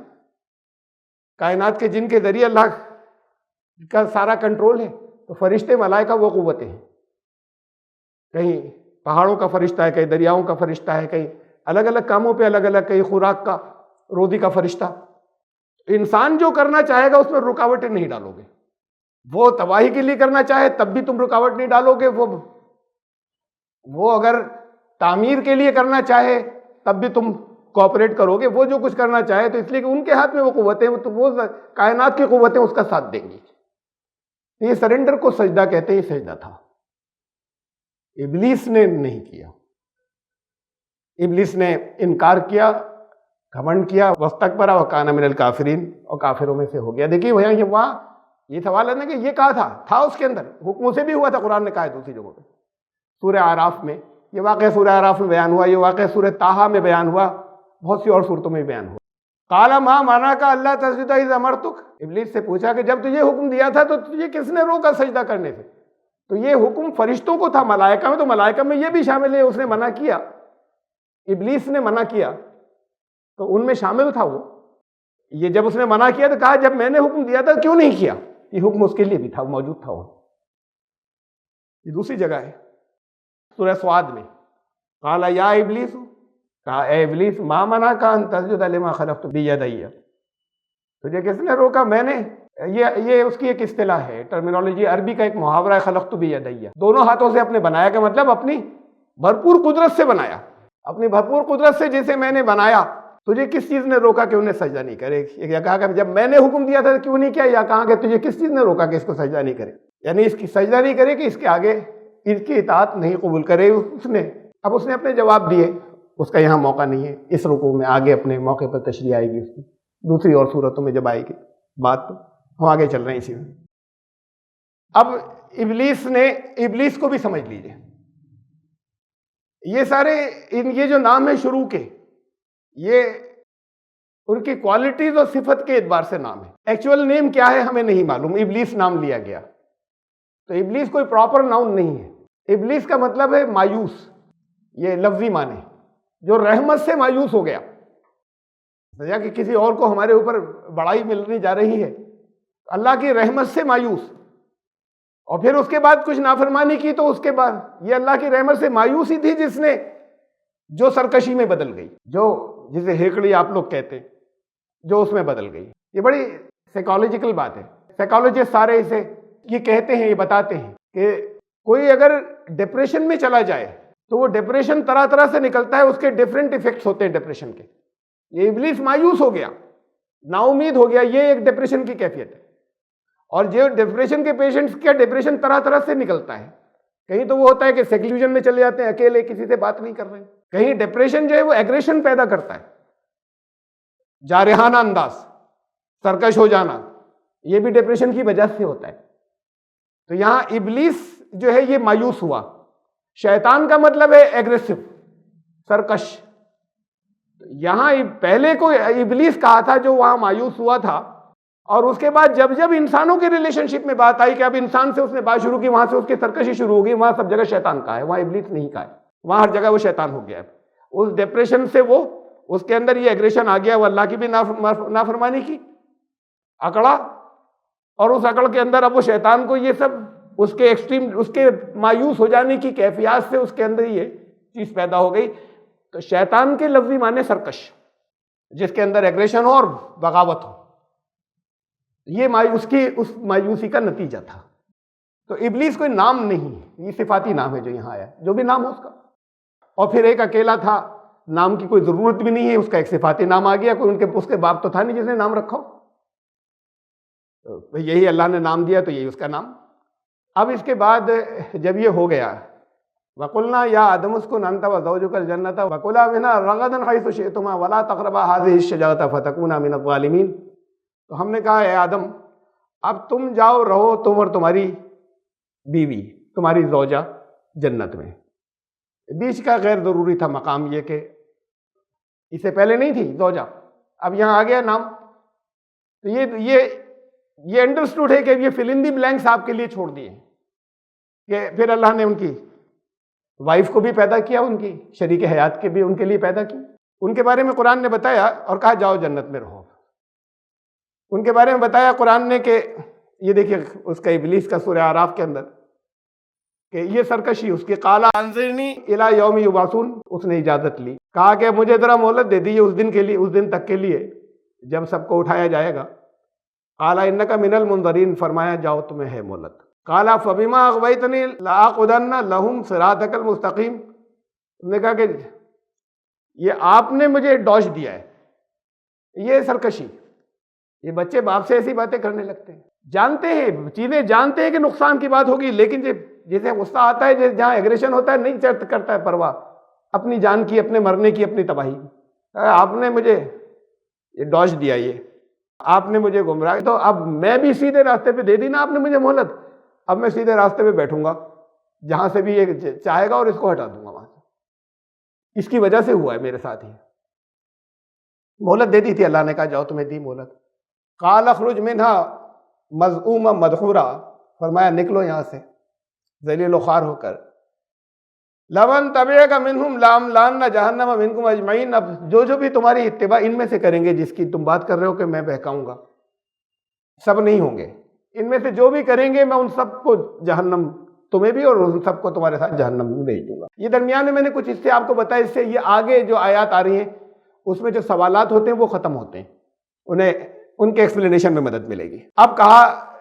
کائنات کے جن کے ذریعے اللہ کا سارا کنٹرول ہے۔ تو فرشتے ملائکہ وہ قوتیں ہیں، کہیں پہاڑوں کا فرشتہ ہے، کہیں دریاؤں کا فرشتہ ہے، کہیں الگ الگ کاموں پہ الگ الگ، کہیں خوراک کا روزی کا فرشتہ۔ انسان جو کرنا چاہے گا اس میں رکاوٹیں نہیں ڈالو گے، وہ تباہی کے لیے کرنا چاہے تب بھی تم رکاوٹ نہیں ڈالو گے، وہ اگر تعمیر کے لیے کرنا چاہے تب بھی تم کوآپریٹ کرو گے، وہ جو کچھ کرنا چاہے، تو اس لیے کہ ان کے ہاتھ میں وہ قوتیں، تو وہ کائنات کی قوتیں اس کا ساتھ دیں گی۔ یہ سرنڈر کو سجدہ کہتے ہیں، یہ سجدہ تھا، ابلیس نے نہیں کیا، ابلیس نے انکار کیا، گھمنڈ کیا، واستکبر وکان من الکافرین، اور کافروں میں سے ہو گیا۔ دیکھیے وہاں یہ سوال ہے نا کہ یہ کہا تھا اس کے اندر حکم سے بھی ہوا تھا، قرآن نے کہا ہے دوسری جگہوں پہ، سورہ اعراف میں یہ واقعہ، سورہ اعراف میں بیان ہوا، یہ واقعہ سورہ طٰہٰ میں بیان ہوا، بہت سی اور صورتوں میں بیان ہوا۔ قال ما منعک الا تسجد اذ امرتک، ابلیس سے پوچھا کہ جب تجھے حکم دیا تھا تو تجھے کس نے روکا سجدہ کرنے سے؟ تو یہ حکم فرشتوں کو تھا، ملائکہ میں، تو ملائکہ میں یہ بھی شامل ہے، اس نے منع کیا، ابلیس نے منع کیا تو ان میں شامل تھا وہ۔ یہ جب اس نے منع کیا تو کہا جب میں نے حکم دیا تھا کیوں نہیں کیا؟ یہ حکم اس کے لیے بھی تھا، موجود تھا وہ۔ یہ دوسری جگہ ہے سورہ سعاد میں، قال یا ابلیس، کہا اے ابلیس، ما منعک ان تسجد لما خلقت بیدی، تجھے کس نے روکا؟ میں نے، یہ اس کی ایک اصطلاح ہے، ٹرمینالوجی، عربی کا ایک محاورہ ہے، خلقت بیدی، دونوں ہاتھوں سے اپنے بنایا، کا مطلب اپنی بھرپور قدرت سے بنایا، اپنی بھرپور قدرت سے جسے میں نے بنایا، تجھے کس چیز نے روکا کہ انہیں سجدہ نہیں کرے؟ یا کہا کہ جب میں نے حکم دیا تھا کیوں نہیں کیا، یا کہا کہ تجھے کس چیز نے روکا کہ اس کو سجدہ نہیں کرے، یعنی اس کی سجدہ نہیں کرے کہ اس کے آگے اس کی اطاعت نہیں قبول کرے۔ اس نے اپنے جواب دیے، اس کا یہاں موقع نہیں ہے، اس رکوع میں آگے اپنے موقع پر تشریح آئے گی اس کی، دوسری اور صورتوں میں جب آئے گی بات، تو ہم آگے چل رہے ہیں اسی میں۔ اب ابلیس کو بھی سمجھ لیجئے، یہ سارے یہ جو نام ہے شروع کے، یہ ان کی کوالٹیز اور صفت کے اعتبار سے نام ہے، ایکچوئل نیم کیا ہے ہمیں نہیں معلوم، ابلیس نام لیا گیا، تو ابلیس کوئی پراپر ناؤن نہیں ہے۔ ابلیس کا مطلب ہے مایوس، یہ لفظی معنی، جو رحمت سے مایوس ہو گیا، سمجھا کہ کسی اور کو ہمارے اوپر بڑائی ملنے جا رہی ہے، اللہ کی رحمت سے مایوس، اور پھر اس کے بعد کچھ نافرمانی کی، تو اس کے بعد یہ اللہ کی رحمت سے مایوس ہی تھی جس نے جو سرکشی میں بدل گئی، جو جسے ہیکڑی آپ لوگ کہتے ہیں، جو اس میں بدل گئی۔ یہ بڑی سائیکالوجیکل بات ہے، سائیکالوجسٹ سارے اسے یہ کہتے ہیں، یہ بتاتے ہیں کہ کوئی اگر ڈپریشن میں چلا جائے تو وہ ڈپریشن طرح طرح سے نکلتا ہے، اس کے ڈیفرنٹ ایفیکٹس ہوتے ہیں ڈپریشن کے۔ یہ ابلیس مایوس ہو گیا، نا امید ہو گیا، یہ ایک ڈپریشن کی کیفیت ہے۔ اور جو ڈپریشن کے پیشنٹس کا ڈپریشن طرح طرح سے نکلتا ہے، کہیں تو وہ ہوتا ہے کہ سیکلوژن میں چلے جاتے ہیں، اکیلے کسی سے بات نہیں کر رہے ہیں، کہیں ڈپریشن جو ہے وہ ایگریشن پیدا کرتا ہے، جارحانہ انداز، سرکش ہو جانا، یہ بھی ڈپریشن کی وجہ سے ہوتا ہے۔ تو یہاں ابلیس جو ہے یہ مایوس ہوا، شیطان کا مطلب ہے ایگریسو، سرکش۔ یہاں پہلے کو ابلیس کہا تھا جو وہاں مایوس ہوا تھا، اور اس کے بعد جب جب انسانوں کے ریلیشن شپ میں بات آئی کہ اب انسان سے اس نے بات شروع کی، وہاں سے اس کی سرکشی شروع ہو گئی، وہاں سب جگہ شیطان کہا ہے، وہاں ابلیس نہیں کہا ہے، وہاں ہر جگہ وہ شیطان ہو گیا ہے۔ اس ڈپریشن سے وہ اس کے اندر یہ ایگریشن آ گیا، وہ اللہ کی بھی نافرمانی کی، اکڑا، اور اس اکڑ کے اندر اب وہ شیطان کو یہ سب اس کے ایکسٹریم، اس کے مایوس ہو جانے کی کیفیات سے اس کے اندر یہ چیز پیدا ہو گئی۔ تو شیطان کے لفظی معنی سرکش، جس کے اندر ایگریشن ہو اور بغاوت ہو، یہ اس مایوسی کا نتیجہ تھا۔ تو ابلیس کوئی نام نہیں، یہ صفاتی نام ہے جو یہاں آیا، جو بھی نام ہو اس کا، اور پھر ایک اکیلا تھا، نام کی کوئی ضرورت بھی نہیں ہے، اس کا ایک صفاتی نام آ گیا، کوئی اس کے باپ تو تھا نہیں جس نے نام رکھا ہو۔ یہی اللہ نے نام دیا تو یہی اس کا نام۔ اب اس کے بعد جب یہ ہو گیا، وَقُلْنَا يَا آدَمُ اسْكُنْ أَنْتَ وَزَوْجُكَ الْجَنَّةَ وَكُلَا مِنْهَا رَغَدًا حَيْثُ شِئْتُمَا وَلَا تَقْرَبَا هَٰذِهِ الشَّجَرَةَ فَتَكُونَا مِنَ الظَّالِمِينَ۔ تو ہم نے کہا اے آدم اب تم جاؤ رہو، تم اور تمہاری بیوی، تمہاری زوجہ جنت میں۔ بیچ کا غیر ضروری تھا مقام یہ کہ اس سے پہلے نہیں تھی زوجہ، اب یہاں آ گیا نام، تو یہ انڈرسٹوڈ ہے کہ یہ فل ان دی بلینکس آپ کے لیے چھوڑ دیے کہ پھر اللہ نے ان کی وائف کو بھی پیدا کیا، ان کی شریک حیات کے بھی ان کے لیے پیدا کی، ان کے بارے میں قرآن نے بتایا اور کہا جاؤ جنت میں رہو۔ ان کے بارے میں بتایا قرآن نے کہ یہ دیکھیے اس کا ابلیس کا سورہ اعراف کے اندر کہ یہ سرکشی اس کی، قال انظرنی الی یوم یبعثون، اس نے اجازت لی، کہا کہ مجھے ذرا مہلت دے دیجیے اس دن کے لیے، اس دن تک کے لیے جب سب کو اٹھایا جائے گا۔ قال انک من المنظرین، فرمایا جاؤ تمہیں ہے مہلت۔ قال فبما اغویتنی لاقعدن لہم صراطک المستقیم، نے کہا کہ یہ آپ نے مجھے ڈوش دیا ہے، یہ سرکشی، یہ بچے باپ سے ایسی باتیں کرنے لگتے ہیں، جانتے ہیں چیزیں، جانتے ہیں کہ نقصان کی بات ہوگی، لیکن جیسے غصہ آتا ہے، جہاں ایگریشن ہوتا ہے نہیں کرتا ہے پرواہ اپنی جان کی، اپنے مرنے کی، اپنی تباہی کی۔ آپ نے مجھے یہ ڈوش دیا، یہ آپ نے مجھے گمراہ، تو اب میں بھی سیدھے راستے پہ دے دی نا آپ نے مجھے مہلت، اب میں سیدھے راستے پہ بیٹھوں گا، جہاں سے بھی یہ چاہے گا اور اس کو ہٹا دوں گا وہاں سے۔ اس کی وجہ سے ہوا ہے میرے ساتھ ہی، مہلت دے دی تھی اللہ نے، کہا جاؤ تمہیں دی مہلت۔ قال اخرج منہا مذءوما مدحورا، فرمایا نکلو یہاں سے ذلیل و خوار ہو کر۔ لمن تبعک منہم لاملأن جہنم منکم اجمعین، اب جو بھی تمہاری اتباع ان میں سے کریں گے، جس کی تم بات کر رہے ہو کہ میں بہکاؤں گا، سب نہیں ہوں گے، ان میں سے جو بھی کریں گے میں ان سب کو جہنم، تمہیں بھی اور ان سب کو تمہارے ساتھ جہنم میں بھیج دوں گا۔ یہ درمیان میں نے کچھ اس سے آپ کو بتایا، اس سے یہ آگے جو آیات آ رہی ہیں اس میں جو سوالات ہوتے ہیں وہ ختم ہوتے ہیں، انہیں ان کے ایکسپلینیشن میں مدد ملے گی۔ اب کہا،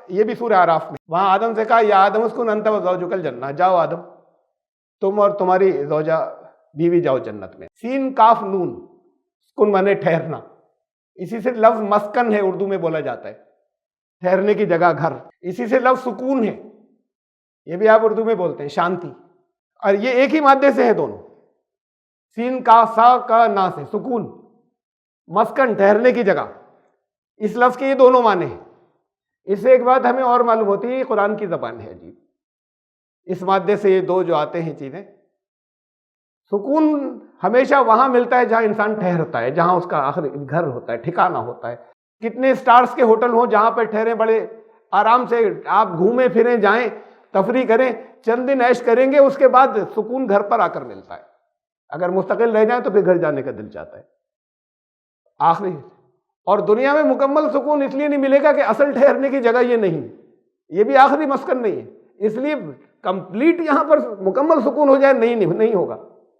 یہ بھی سورہ اعراف میں، وہاں آدم سے کہا یا آدم اسکن انت وزوجک الجنہ، جاؤ آدم تم اور تمہاری زوجہ بیوی جاؤ جنت میں۔ سین کاف نون، اسکن مانے ٹھہرنا، اسی سے لفظ مسکن ہے اردو میں بولا جاتا ہے، ٹھہرنے کی جگہ، گھر، اسی سے لفظ سکون ہے، یہ بھی آپ اردو میں بولتے ہیں شانتی، اور یہ ایک ہی مادے سے ہیں دونوں، سین کا سا کا نا سے سکون، مسکن ٹھہرنے کی جگہ، اس لفظ کے یہ دونوں معنی ہیں۔ اس سے ایک بات ہمیں اور معلوم ہوتی ہے، یہ قرآن کی زبان ہے عجیب، اس مادے سے یہ دو جو آتے ہیں چیزیں، سکون ہمیشہ وہاں ملتا ہے جہاں انسان ٹھہرتا ہے، جہاں اس کا آخر گھر ہوتا ہے، ٹھکانہ ہوتا ہے۔ کتنے سٹارز کے ہوٹل ہوں جہاں پہ ٹھہریں، بڑے آرام سے آپ گھومیں پھریں، جائیں تفریح کریں، چند دن عیش کریں گے، اس کے بعد سکون گھر پر آ کر ملتا ہے۔ اگر مستقل رہ جائیں تو پھر گھر جانے کا دل چاہتا ہے آخری۔ اور دنیا میں مکمل سکون اس لیے نہیں ملے گا کہ اصل ٹھہرنے کی جگہ یہ نہیں، یہ بھی آخری مسکن نہیں ہے، اس لیے کمپلیٹ یہاں پر مکمل سکون ہو جائے نہیں ہوگا،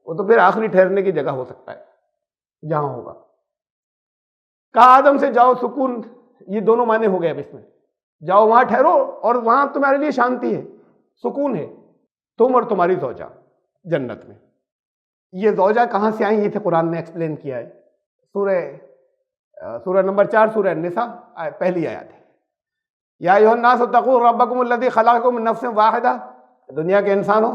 وہ تو پھر آخری ٹھہرنے کی جگہ ہو سکتا ہے جہاں ہوگا۔ کہا آدم سے جاؤ سکون، یہ دونوں معنی ہو گئے اب اس میں، جاؤ وہاں ٹھہرو اور وہاں تمہارے لیے شانتی ہے، سکون ہے، تم اور تمہاری زوجہ جنت میں۔ یہ زوجہ کہاں سے آئیں، یہ تھے قرآن نے ایکسپلین کیا ہے، سورہ نمبر 4 سورہ النساء پہلی آیت ہے، یا ایھا الناس اتقوا ربکم الذی خلقکم من نفس واحدہ، دنیا کے انسانوں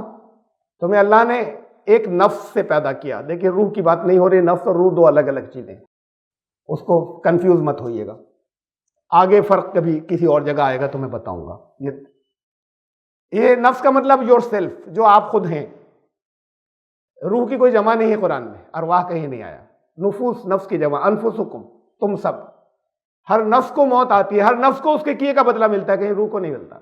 تمہیں اللہ نے ایک نفس سے پیدا کیا۔ دیکھیں روح کی بات نہیں ہو رہی، نفس اور روح دو الگ الگ چیزیں، اس کو کنفیوز مت ہوئیے گا، آگے فرق کبھی کسی اور جگہ آئے گا تو میں بتاؤں گا۔ یہ نفس کا مطلب یور سیلف، جو آپ خود ہیں، روح کی کوئی جمع نہیں ہے قرآن میں، ارواح کہیں نہیں آیا، نفوس نفس کی جمع، انفسکم، تم سب، ہر نفس کو موت آتی ہے، ہر نفس کو اس کے کیے کا بدلہ ملتا ہے، کہیں روح کو نہیں ملتا۔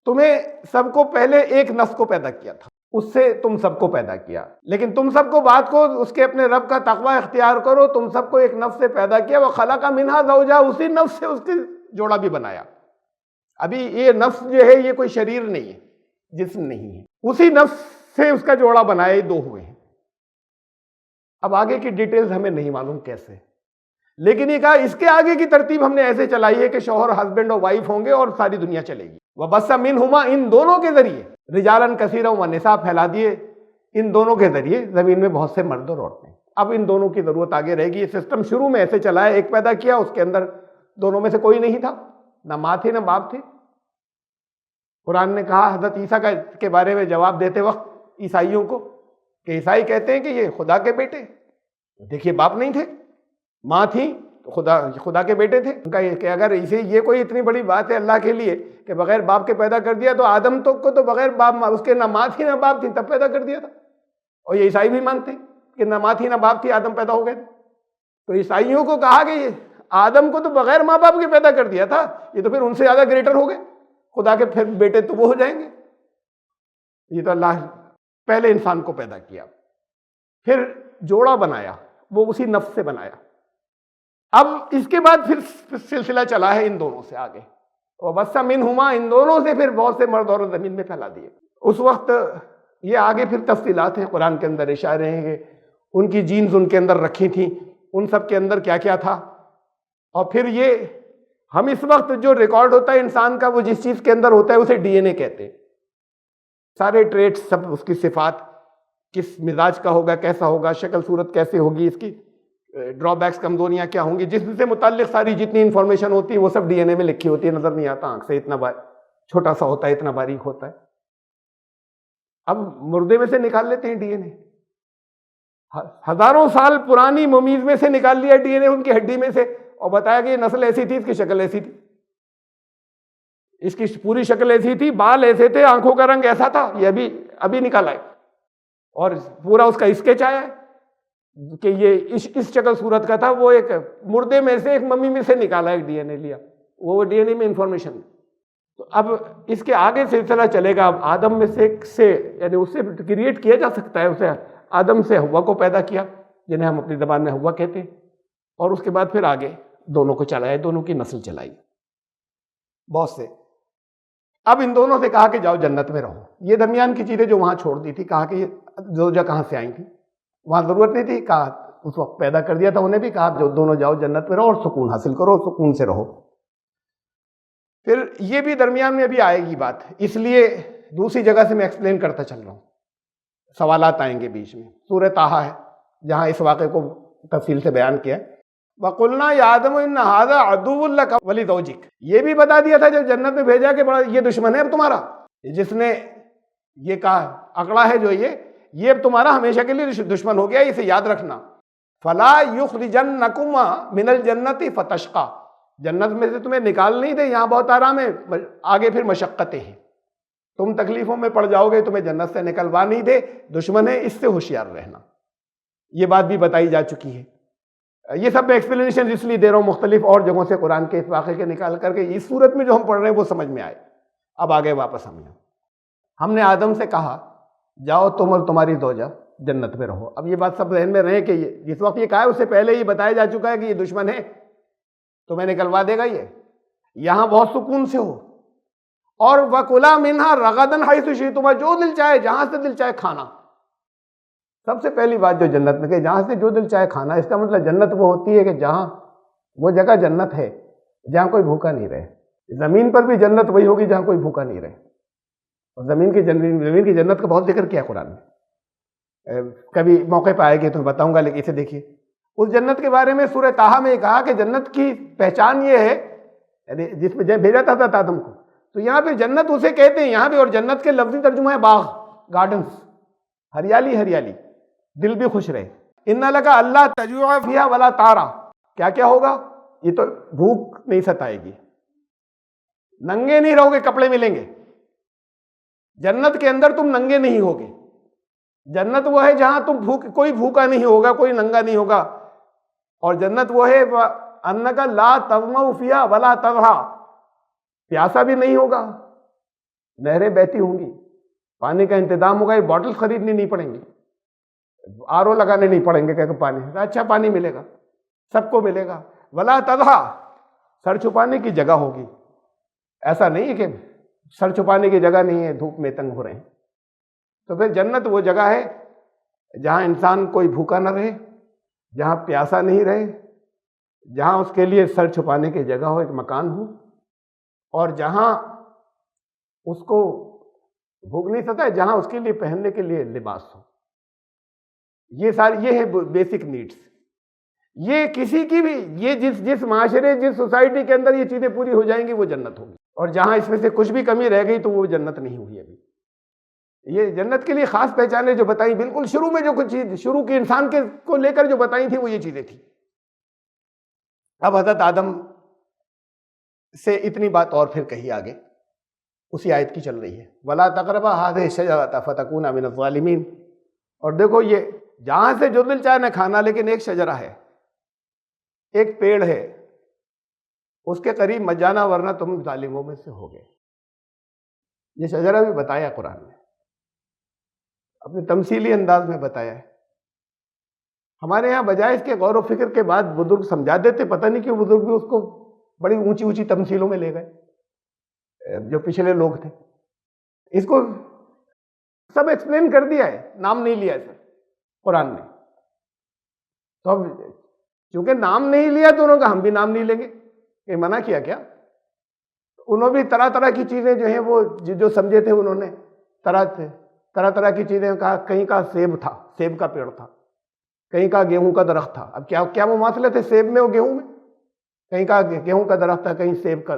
تمہیں سب کو پہلے ایک نفس کو پیدا کیا تھا، اس سے تم سب کو پیدا کیا، لیکن تم سب کو بات کو اس کے اپنے رب کا تقوی اختیار کرو، تم سب کو ایک نفس سے پیدا کیا، وخلق منہا زوجہا، اسی نفس سے اس کے جوڑا بھی بنایا۔ ابھی یہ نفس جو ہے یہ کوئی شریر نہیں ہے، جسم نہیں ہے، اسی نفس سے اس کا جوڑا بنایا، یہ دو ہوئے ہیں۔ اب آگے کی ڈیٹیلز ہمیں نہیں معلوم کیسے، لیکن یہ کہا اس کے آگے کی ترتیب ہم نے ایسے چلائی ہے کہ شوہر ہسبینڈ اور وائف ہوں گے اور ساری دنیا چلے گی۔ وَبَثَّ مِنْهُمَا، ان دونوں کے ذریعے، رجالاً کثیرا ونساء، پھیلا دیے ان دونوں کے ذریعے زمین میں بہت سے مرد اور عورتیں۔ اب ان دونوں کی ضرورت آگے رہے گی، یہ سسٹم شروع میں ایسے چلا ہے، ایک پیدا کیا، اس کے اندر دونوں میں سے کوئی نہیں تھا، نہ ماں تھی نہ باپ تھی۔ قرآن نے کہا حضرت عیسیٰ کے بارے میں جواب دیتے وقت عیسائیوں کو کہ عیسائی کہتے ہیں کہ یہ خدا کے بیٹے، دیکھیے باپ نہیں تھے، ماں تھی تو خدا کے بیٹے تھے۔ ان کا یہ کہ اگر اسے یہ کوئی اتنی بڑی بات ہے اللہ کے لیے کہ بغیر باپ کے پیدا کر دیا، تو آدم کو تو بغیر باپ اس کے نہ ماں تھی نہ باپ تھی تب پیدا کر دیا تھا، اور یہ عیسائی بھی مانتے ہیں کہ نہ ماں تھی نہ باپ تھی آدم پیدا ہو گئے تھے۔ تو عیسائیوں کو کہا کہ یہ آدم کو تو بغیر ماں باپ کے پیدا کر دیا تھا، یہ تو پھر ان سے زیادہ گریٹر ہو گئے، خدا کے پھر بیٹے تو وہ ہو جائیں گے۔ یہ تو اللہ پہلے انسان کو پیدا کیا، پھر جوڑا بنایا، وہ اسی نفس سے بنایا۔ اب اس کے بعد پھر سلسلہ چلا ہے ان دونوں سے آگے، وَبَثَّ مِنْهُمَا، ان دونوں سے پھر بہت سے مرد اور زمین میں پھیلا دیے۔ اس وقت یہ آگے پھر تفصیلات ہیں قرآن کے اندر، اشارے ہیں کہ ان کی جینز ان کے اندر رکھی تھیں، ان سب کے اندر کیا کیا تھا۔ اور پھر یہ ہم اس وقت جو ریکارڈ ہوتا ہے انسان کا، وہ جس چیز کے اندر ہوتا ہے اسے ڈی این اے کہتے ہیں۔ سارے ٹریٹس، سب اس کی صفات، کس مزاج کا ہوگا، کیسا ہوگا، شکل صورت کیسے ہوگی، اس کی ڈرا بیکس، کمزوریاں کیا ہوں گی، جسم سے متعلق ساری جتنی انفارمیشن ہوتی ہے وہ سب ڈی این اے میں لکھی ہوتی ہے، نظر نہیں آتا آنکھ سے، اتنا چھوٹا سا ہوتا ہے، اتنا باریک ہوتا ہے۔ اب مردے میں سے نکال لیتے ہیں ڈی این اے، ہزاروں سال پرانی ممیز میں سے نکال لیا ڈی این اے ان کی ہڈی میں سے، اور بتایا کہ یہ نسل ایسی تھی، اس کی شکل ایسی تھی، اس کی پوری شکل ایسی تھی، بال ایسے تھے، آنکھوں کا رنگ ایسا تھا، یہ ابھی نکالا ہے، اور پورا اس کا اسکیچ آیا ہے کہ یہ اس شکل صورت کا تھا۔ وہ ایک مردے میں سے، ایک ممی میں سے نکالا، ایک ڈی این اے لیا، وہ ڈی این اے میں انفارمیشن۔ تو اب اس کے آگے سلسلہ چلے گا۔ اب آدم میں سے یعنی اس سے کریٹ کیا جا سکتا ہے، اسے آدم سے ہوا کو پیدا کیا، جنہیں ہم اپنی زبان میں ہوا کہتے ہیں، اور اس کے بعد پھر آگے دونوں کو چلایا، دونوں کی نسل چلائی بہت سے۔ اب ان دونوں سے کہا کہ جاؤ جنت میں رہو۔ یہ درمیان کی چیزیں جو وہاں چھوڑ دی تھی، کہا کہ یہ زوجہ کہاں سے آئی تھی، وہاں ضرورت نہیں تھی، کہا اس وقت پیدا کر دیا تھا انہیں بھی، کہا جو دونوں جاؤ جنت میں رہو اور سکون حاصل کرو، سکون سے رہو۔ پھر یہ بھی درمیان میں ابھی آئے گی بات، اس لیے دوسری جگہ سے میں ایکسپلین کرتا چل رہا ہوں، سوالات آئیں گے بیچ میں۔ سورہ طٰہٰ ہے جہاں اس واقعے کو تفصیل سے بیان کیا ہے۔ وَقُلْنَا يَا آدَمُ إِنَّ هَٰذَا عَدُوٌّ لَكَ وَلِزَوْجِكَ، یہ بھی بتا دیا تھا جب جنت میں بھیجا کہ بڑا یہ دشمن ہے اب تمہارا، جس نے یہ کہا اکڑا ہے جو یہ اب تمہارا ہمیشہ کے لیے دشمن ہو گیا، اسے یاد رکھنا۔ فَلَا يُخْرِجَنَّكُمَا مِنَ الْجَنَّةِ فَتَشْقَىٰ، جنت میں سے تمہیں نکال نہیں دے، یہاں بہت آرام ہے، آگے پھر مشقتیں ہیں، تم تکلیفوں میں پڑ جاؤ گے، تمہیں جنت سے نکلوا نہیں دے، دشمن ہے، اس سے ہوشیار رہنا۔ یہ بات بھی بتائی جا چکی ہے۔ یہ سب ایکسپلینیشن اس لیے دے رہا ہوں مختلف اور جگہوں سے قرآن کے اس واقعے کے نکال کر کے، اس صورت میں جو ہم پڑھ رہے ہیں وہ سمجھ میں آئے۔ اب آگے واپس ہم نے آدم سے کہا جاؤ تم اور تمہاری زوجہ جنت میں رہو۔ اب یہ بات سب ذہن میں رہے کہ جس وقت یہ کہا ہے اس سے پہلے یہ بتایا جا چکا ہے کہ یہ دشمن ہے، تمہیں نکلوا دے گا، یہ یہاں بہت سکون سے ہو، اور وَكُلَا مِنْهَا رَغَدًا حَيْثُ شِئْتُمَا، جو دل چاہے، جہاں سے دل چاہے کھانا۔ سب سے پہلی بات جو جنت میں کہ جہاں سے جو دل چاہے کھانا، اس کا مطلب جنت وہ ہوتی ہے کہ جہاں وہ جگہ جنت ہے جہاں کوئی بھوکا نہیں رہے۔ زمین پر بھی جنت وہی ہوگی جہاں کوئی بھوکا نہیں رہے، اور زمین کی جنت کا بہت ذکر کیا قرآن میں، کبھی موقع پہ آئے گی تو بتاؤں گا، لیکن اسے دیکھیے اس جنت کے بارے میں سورہ طٰہٰ میں یہ کہا کہ جنت کی پہچان یہ ہے، یعنی جس میں بھیجا تھا آدم کو، تو یہاں پہ جنت اسے کہتے ہیں یہاں پہ، اور جنت کے لفظی ترجمہ ہے باغ، گارڈنز، ہریالی ہریالی، دل بھی خوش رہے۔ ان لک اللہ تجوع فیہا ولا تعری، کیا کیا ہوگا؟ یہ تو بھوک نہیں ستائے گی، ننگے نہیں رہو گے، کپڑے ملیں گے، جنت کے اندر تم ننگے نہیں ہوگے۔ جنت وہ ہے جہاں تم کوئی بھوکا نہیں ہوگا، کوئی ننگا نہیں ہوگا، اور جنت وہ ہے انک لا تظمأ فیہا ولا تضحیٰ، پیاسا بھی نہیں ہوگا، نہریں بہتی ہوں گی، پانی کا انتظام ہوگا، یہ باٹل خریدنی نہیں پڑیں گی، آر او لگانے نہیں پڑیں گے کہ پانی اچھا پانی ملے گا، سب کو ملے گا۔ ولا تضحیٰ، سر چھپانے کی جگہ ہوگی، ایسا نہیں ہے کہ سر چھپانے کی جگہ نہیں ہے، دھوپ میں تنگ ہو رہے ہیں۔ تو پھر جنت وہ جگہ ہے جہاں انسان کوئی بھوکا نہ رہے، جہاں پیاسا نہیں رہے، جہاں اس کے لیے سر چھپانے کی جگہ ہو، ایک مکان ہو، اور جہاں اس کو بھوک نہیں ستا ہے، جہاں اس کے لیے پہننے کے لیے لباس ہو۔ یہ ہے بیسک نیڈس۔ یہ کسی کی بھی، یہ جس معاشرے، جس سوسائٹی کے اندر یہ چیزیں پوری ہو جائیں گی وہ جنت ہوگی، اور جہاں اس میں سے کچھ بھی کمی رہ گئی تو وہ جنت نہیں ہوئی ابھی۔ یہ جنت کے لیے خاص پہچانیں جو بتائیں، بالکل شروع میں جو کچھ چیز شروع کی انسان کے کو لے کر جو بتائی تھی وہ یہ چیزیں تھیں۔ اب حضرت آدم سے اتنی بات اور پھر کہی آگے، اسی آیت کی چل رہی ہے، وَلَا تَقْرَبَا هَٰذِهِ الشَّجَرَةَ فَتَكُونَا مِنَ الظَّالِمِينَ۔ اور دیکھو یہ جہاں سے جو دل چاہے نہ کھانا، لیکن ایک شجرہ ہے، ایک پیڑ ہے، اس کے قریب مت جانا ورنہ تم ظالموں میں سے ہوگے۔ یہ شجرہ بھی بتایا قرآن نے، اپنے تمثیلی انداز میں بتایا ہے۔ ہمارے یہاں بجائے اس کے غور و فکر کے بعد بزرگ سمجھا دیتے، پتہ نہیں کیوں بزرگ بھی اس کو بڑی اونچی اونچی تمثیلوں میں لے گئے، جو پچھلے لوگ تھے۔ اس کو سب ایکسپلین کر دیا ہے، نام نہیں لیا ہے قرآن نے۔ تو اب چونکہ نام نہیں لیا تو انہوں نے کہا ہم بھی نام نہیں لیں گے، یہ منع کیا کیا؟ انہوں بھی طرح طرح کی چیزیں جو ہیں وہ جو سمجھے تھے، انہوں نے طرح طرح کی چیزیں کہا۔ کہیں کا سیب تھا، سیب کا پیڑ تھا، کہیں کا گیہوں کا درخت تھا۔ اب کیا مماثلت ہے سیب میں اور گیہوں میں؟ کہیں کا گیہوں کا درخت تھا، کہیں سیب کا۔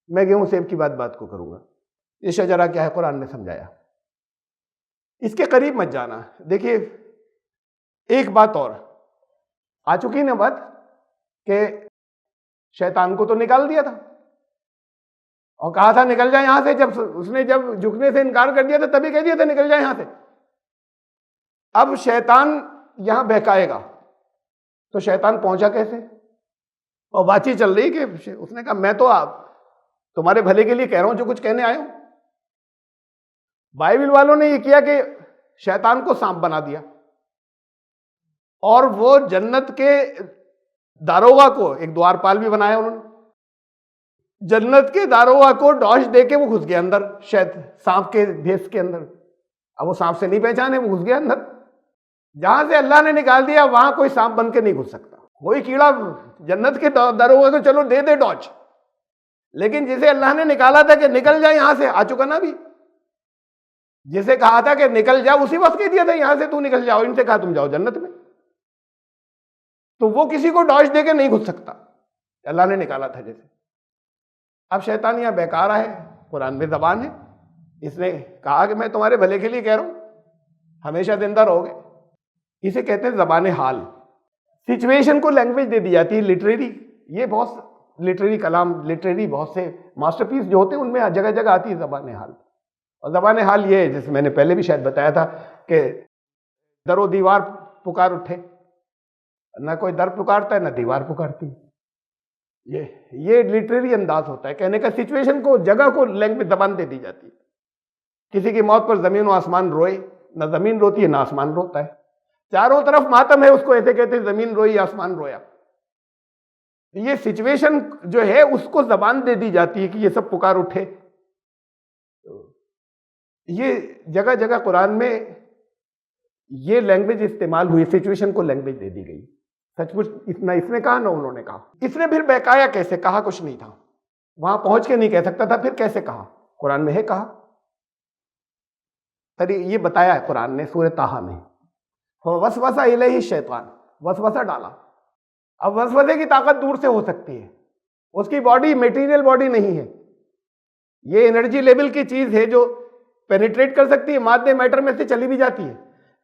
میں گیہوں سیب کی بات کو کروں گا۔ یہ شجرہ کیا ہے قرآن نے سمجھایا، اس کے قریب مت جانا۔ دیکھیے ایک بات اور آ چکی نا بات، کہ شیطان کو تو نکال دیا تھا اور کہا تھا نکل جائے یہاں سے، جب اس نے جب جھکنے سے انکار کر دیا تھا تبھی کہہ دیا تھا نکل جائے یہاں سے۔ اب شیطان یہاں بہکائے گا تو شیطان پہنچا کیسے؟ اور بات چیت چل رہی کہ اس نے کہا میں تو آپ تمہارے بھلے کے لیے کہہ رہا ہوں، جو کچھ کہنے آئے ہوں۔ بائبل والوں نے یہ کیا کہ شیطان کو سانپ بنا دیا، اور وہ جنت کے داروغہ کو ایک دوارپال بھی بنایا انہوں نے۔ جنت کے داروغہ کو ڈاش دے کے وہ گھس گیا اندر، شاید سانپ کے بھیس کے اندر۔ اب وہ سانپ سے نہیں پہچانے، وہ گھس گیا اندر۔ جہاں سے اللہ نے نکال دیا وہاں کوئی سانپ بن کے نہیں گھس سکتا۔ کوئی کیڑا جنت کے داروغہ کو چلو دے ڈاش، لیکن جسے اللہ نے نکالا تھا کہ نکل جائے یہاں سے، آ چکا نا بھی۔ جسے کہا تھا کہ نکل جاؤ اسی وقت کہہ دیا تھا یہاں سے تو نکل جاؤ، ان سے کہا تم جاؤ جنت میں۔ تو وہ کسی کو ڈاش دے کے نہیں گھس سکتا، اللہ نے نکالا تھا جیسے۔ اب شیطان یہاں بیکارہ ہے، قرآن میں زبان ہے، اس نے کہا کہ میں تمہارے بھلے کے لیے کہہ رہا ہوں، ہمیشہ زندہ رہو گے۔ اسے کہتے ہیں زبان حال۔ سچویشن کو لینگویج دے دی جاتی ہے، لٹریری۔ یہ بہت لٹریری کلام، لٹریری بہت سے ماسٹر پیس جو ہوتے ہیں ان میں جگہ جگہ آتی ہے زبان حال۔ اور زبان حال یہ ہے، جیسے میں نے پہلے بھی شاید بتایا تھا، کہ در و دیوار پکار اٹھے، نہ کوئی در پکارتا ہے نہ دیوار پکارتی۔ یہ لٹریری انداز ہوتا ہے کہنے کا، سچویشن کو، جگہ کو لینگویج زبان دے دی جاتی ہے۔ کسی کی موت پر زمین و آسمان روئے، نہ زمین روتی ہے نہ آسمان روتا ہے، چاروں طرف ماتم ہے، اس کو ایسے کہتے ہیں زمین روئی آسمان رویا۔ یہ سچویشن جو ہے اس کو زبان دے دی جاتی ہے کہ یہ سب پکار اٹھے۔ یہ جگہ جگہ قرآن میں یہ لینگویج استعمال ہوئی، سچویشن کو لینگویج دے دی گئی۔ سچ مچ نہ اس نے کہا نہ انہوں نے کہا۔ اس نے پھر بہکایا کیسے؟ کہا کچھ نہیں تھا، وہاں پہنچ کے نہیں کہہ سکتا تھا، پھر کیسے کہا؟ قرآن میں ہے کہا، یہ بتایا ہے قرآن نے سورہ طٰہٰ میں۔ وسوسہ الیہ الشیطان، وسوسہ ڈالا۔ اب وسوسے کی طاقت دور سے ہو سکتی ہے، اس کی باڈی میٹیریل باڈی نہیں ہے، یہ انرجی لیول کی چیز ہے جو پینیٹریٹ کر سکتی ہے، مادے میٹر میں سے چلی بھی جاتی ہے،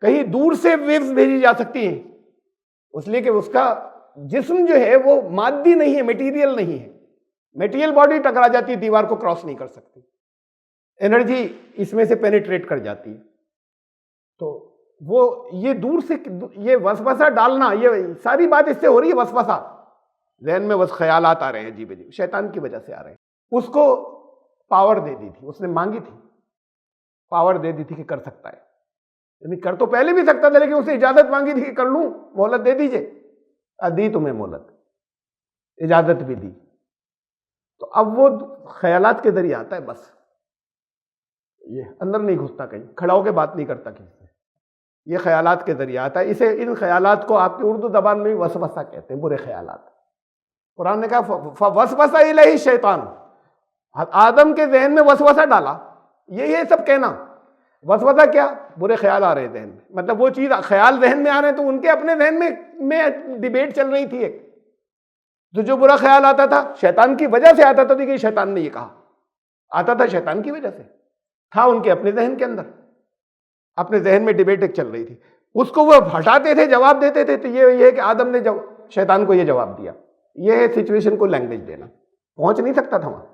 کہیں دور سے ویوز بھیجی جا سکتی ہیں، اس لیے کہ اس کا جسم جو ہے وہ مادی نہیں ہے، میٹیریل نہیں ہے۔ میٹیریل باڈی ٹکرا جاتی ہے، دیوار کو کراس نہیں کر سکتی، انرجی اس میں سے پینیٹریٹ کر جاتی ہے۔ تو وہ یہ دور سے یہ وسوسہ ڈالنا، یہ ساری بات اس سے ہو رہی ہے۔ وسوسہ ذہن میں بس خیالات آ رہے ہیں عجیب عجیب، شیطان کی وجہ سے آ رہے ہیں۔ اس کو پاور دے دی تھی، اس نے مانگی تھی، پاور دے دی تھی کہ کر سکتا ہے، یعنی کر تو پہلے بھی سکتا تھا لیکن اسے اجازت مانگی تھی کہ کر لوں، مہلت دے دیجئے، دی تمہیں مہلت، اجازت بھی دی۔ تو اب وہ خیالات کے ذریعے آتا ہے، بس یہ اندر نہیں گھستا، کہیں کھڑا ہو کے بات نہیں کرتا کسی سے، یہ خیالات کے ذریعے آتا ہے۔ اسے ان خیالات کو آپ کی اردو زبان میں بھی وسوسہ کہتے ہیں، برے خیالات۔ قرآن نے کہا فوسوس الیہ الشیطان، آدم کے ذہن میں وسوسہ ڈالا، یہ سب کہنا، وسوسہ کیا؟ برے خیال آ رہے ذہن میں، مطلب وہ چیز خیال ذہن میں آ رہے ہیں تو ان کے اپنے ذہن میں ڈیبیٹ چل رہی تھی ایک، تو جو برا خیال آتا تھا شیطان کی وجہ سے آتا تھا کہ شیطان نے یہ کہا، آتا تھا شیطان کی وجہ سے، تھا ان کے اپنے ذہن کے اندر، اپنے ذہن میں ڈیبیٹ ایک چل رہی تھی، اس کو وہ ہٹاتے تھے، جواب دیتے تھے، تو یہ ہے کہ آدم نے شیطان کو یہ جواب دیا، یہ ہے سچویشن کو لینگویج دینا، پہنچ نہیں سکتا تھا وہاں،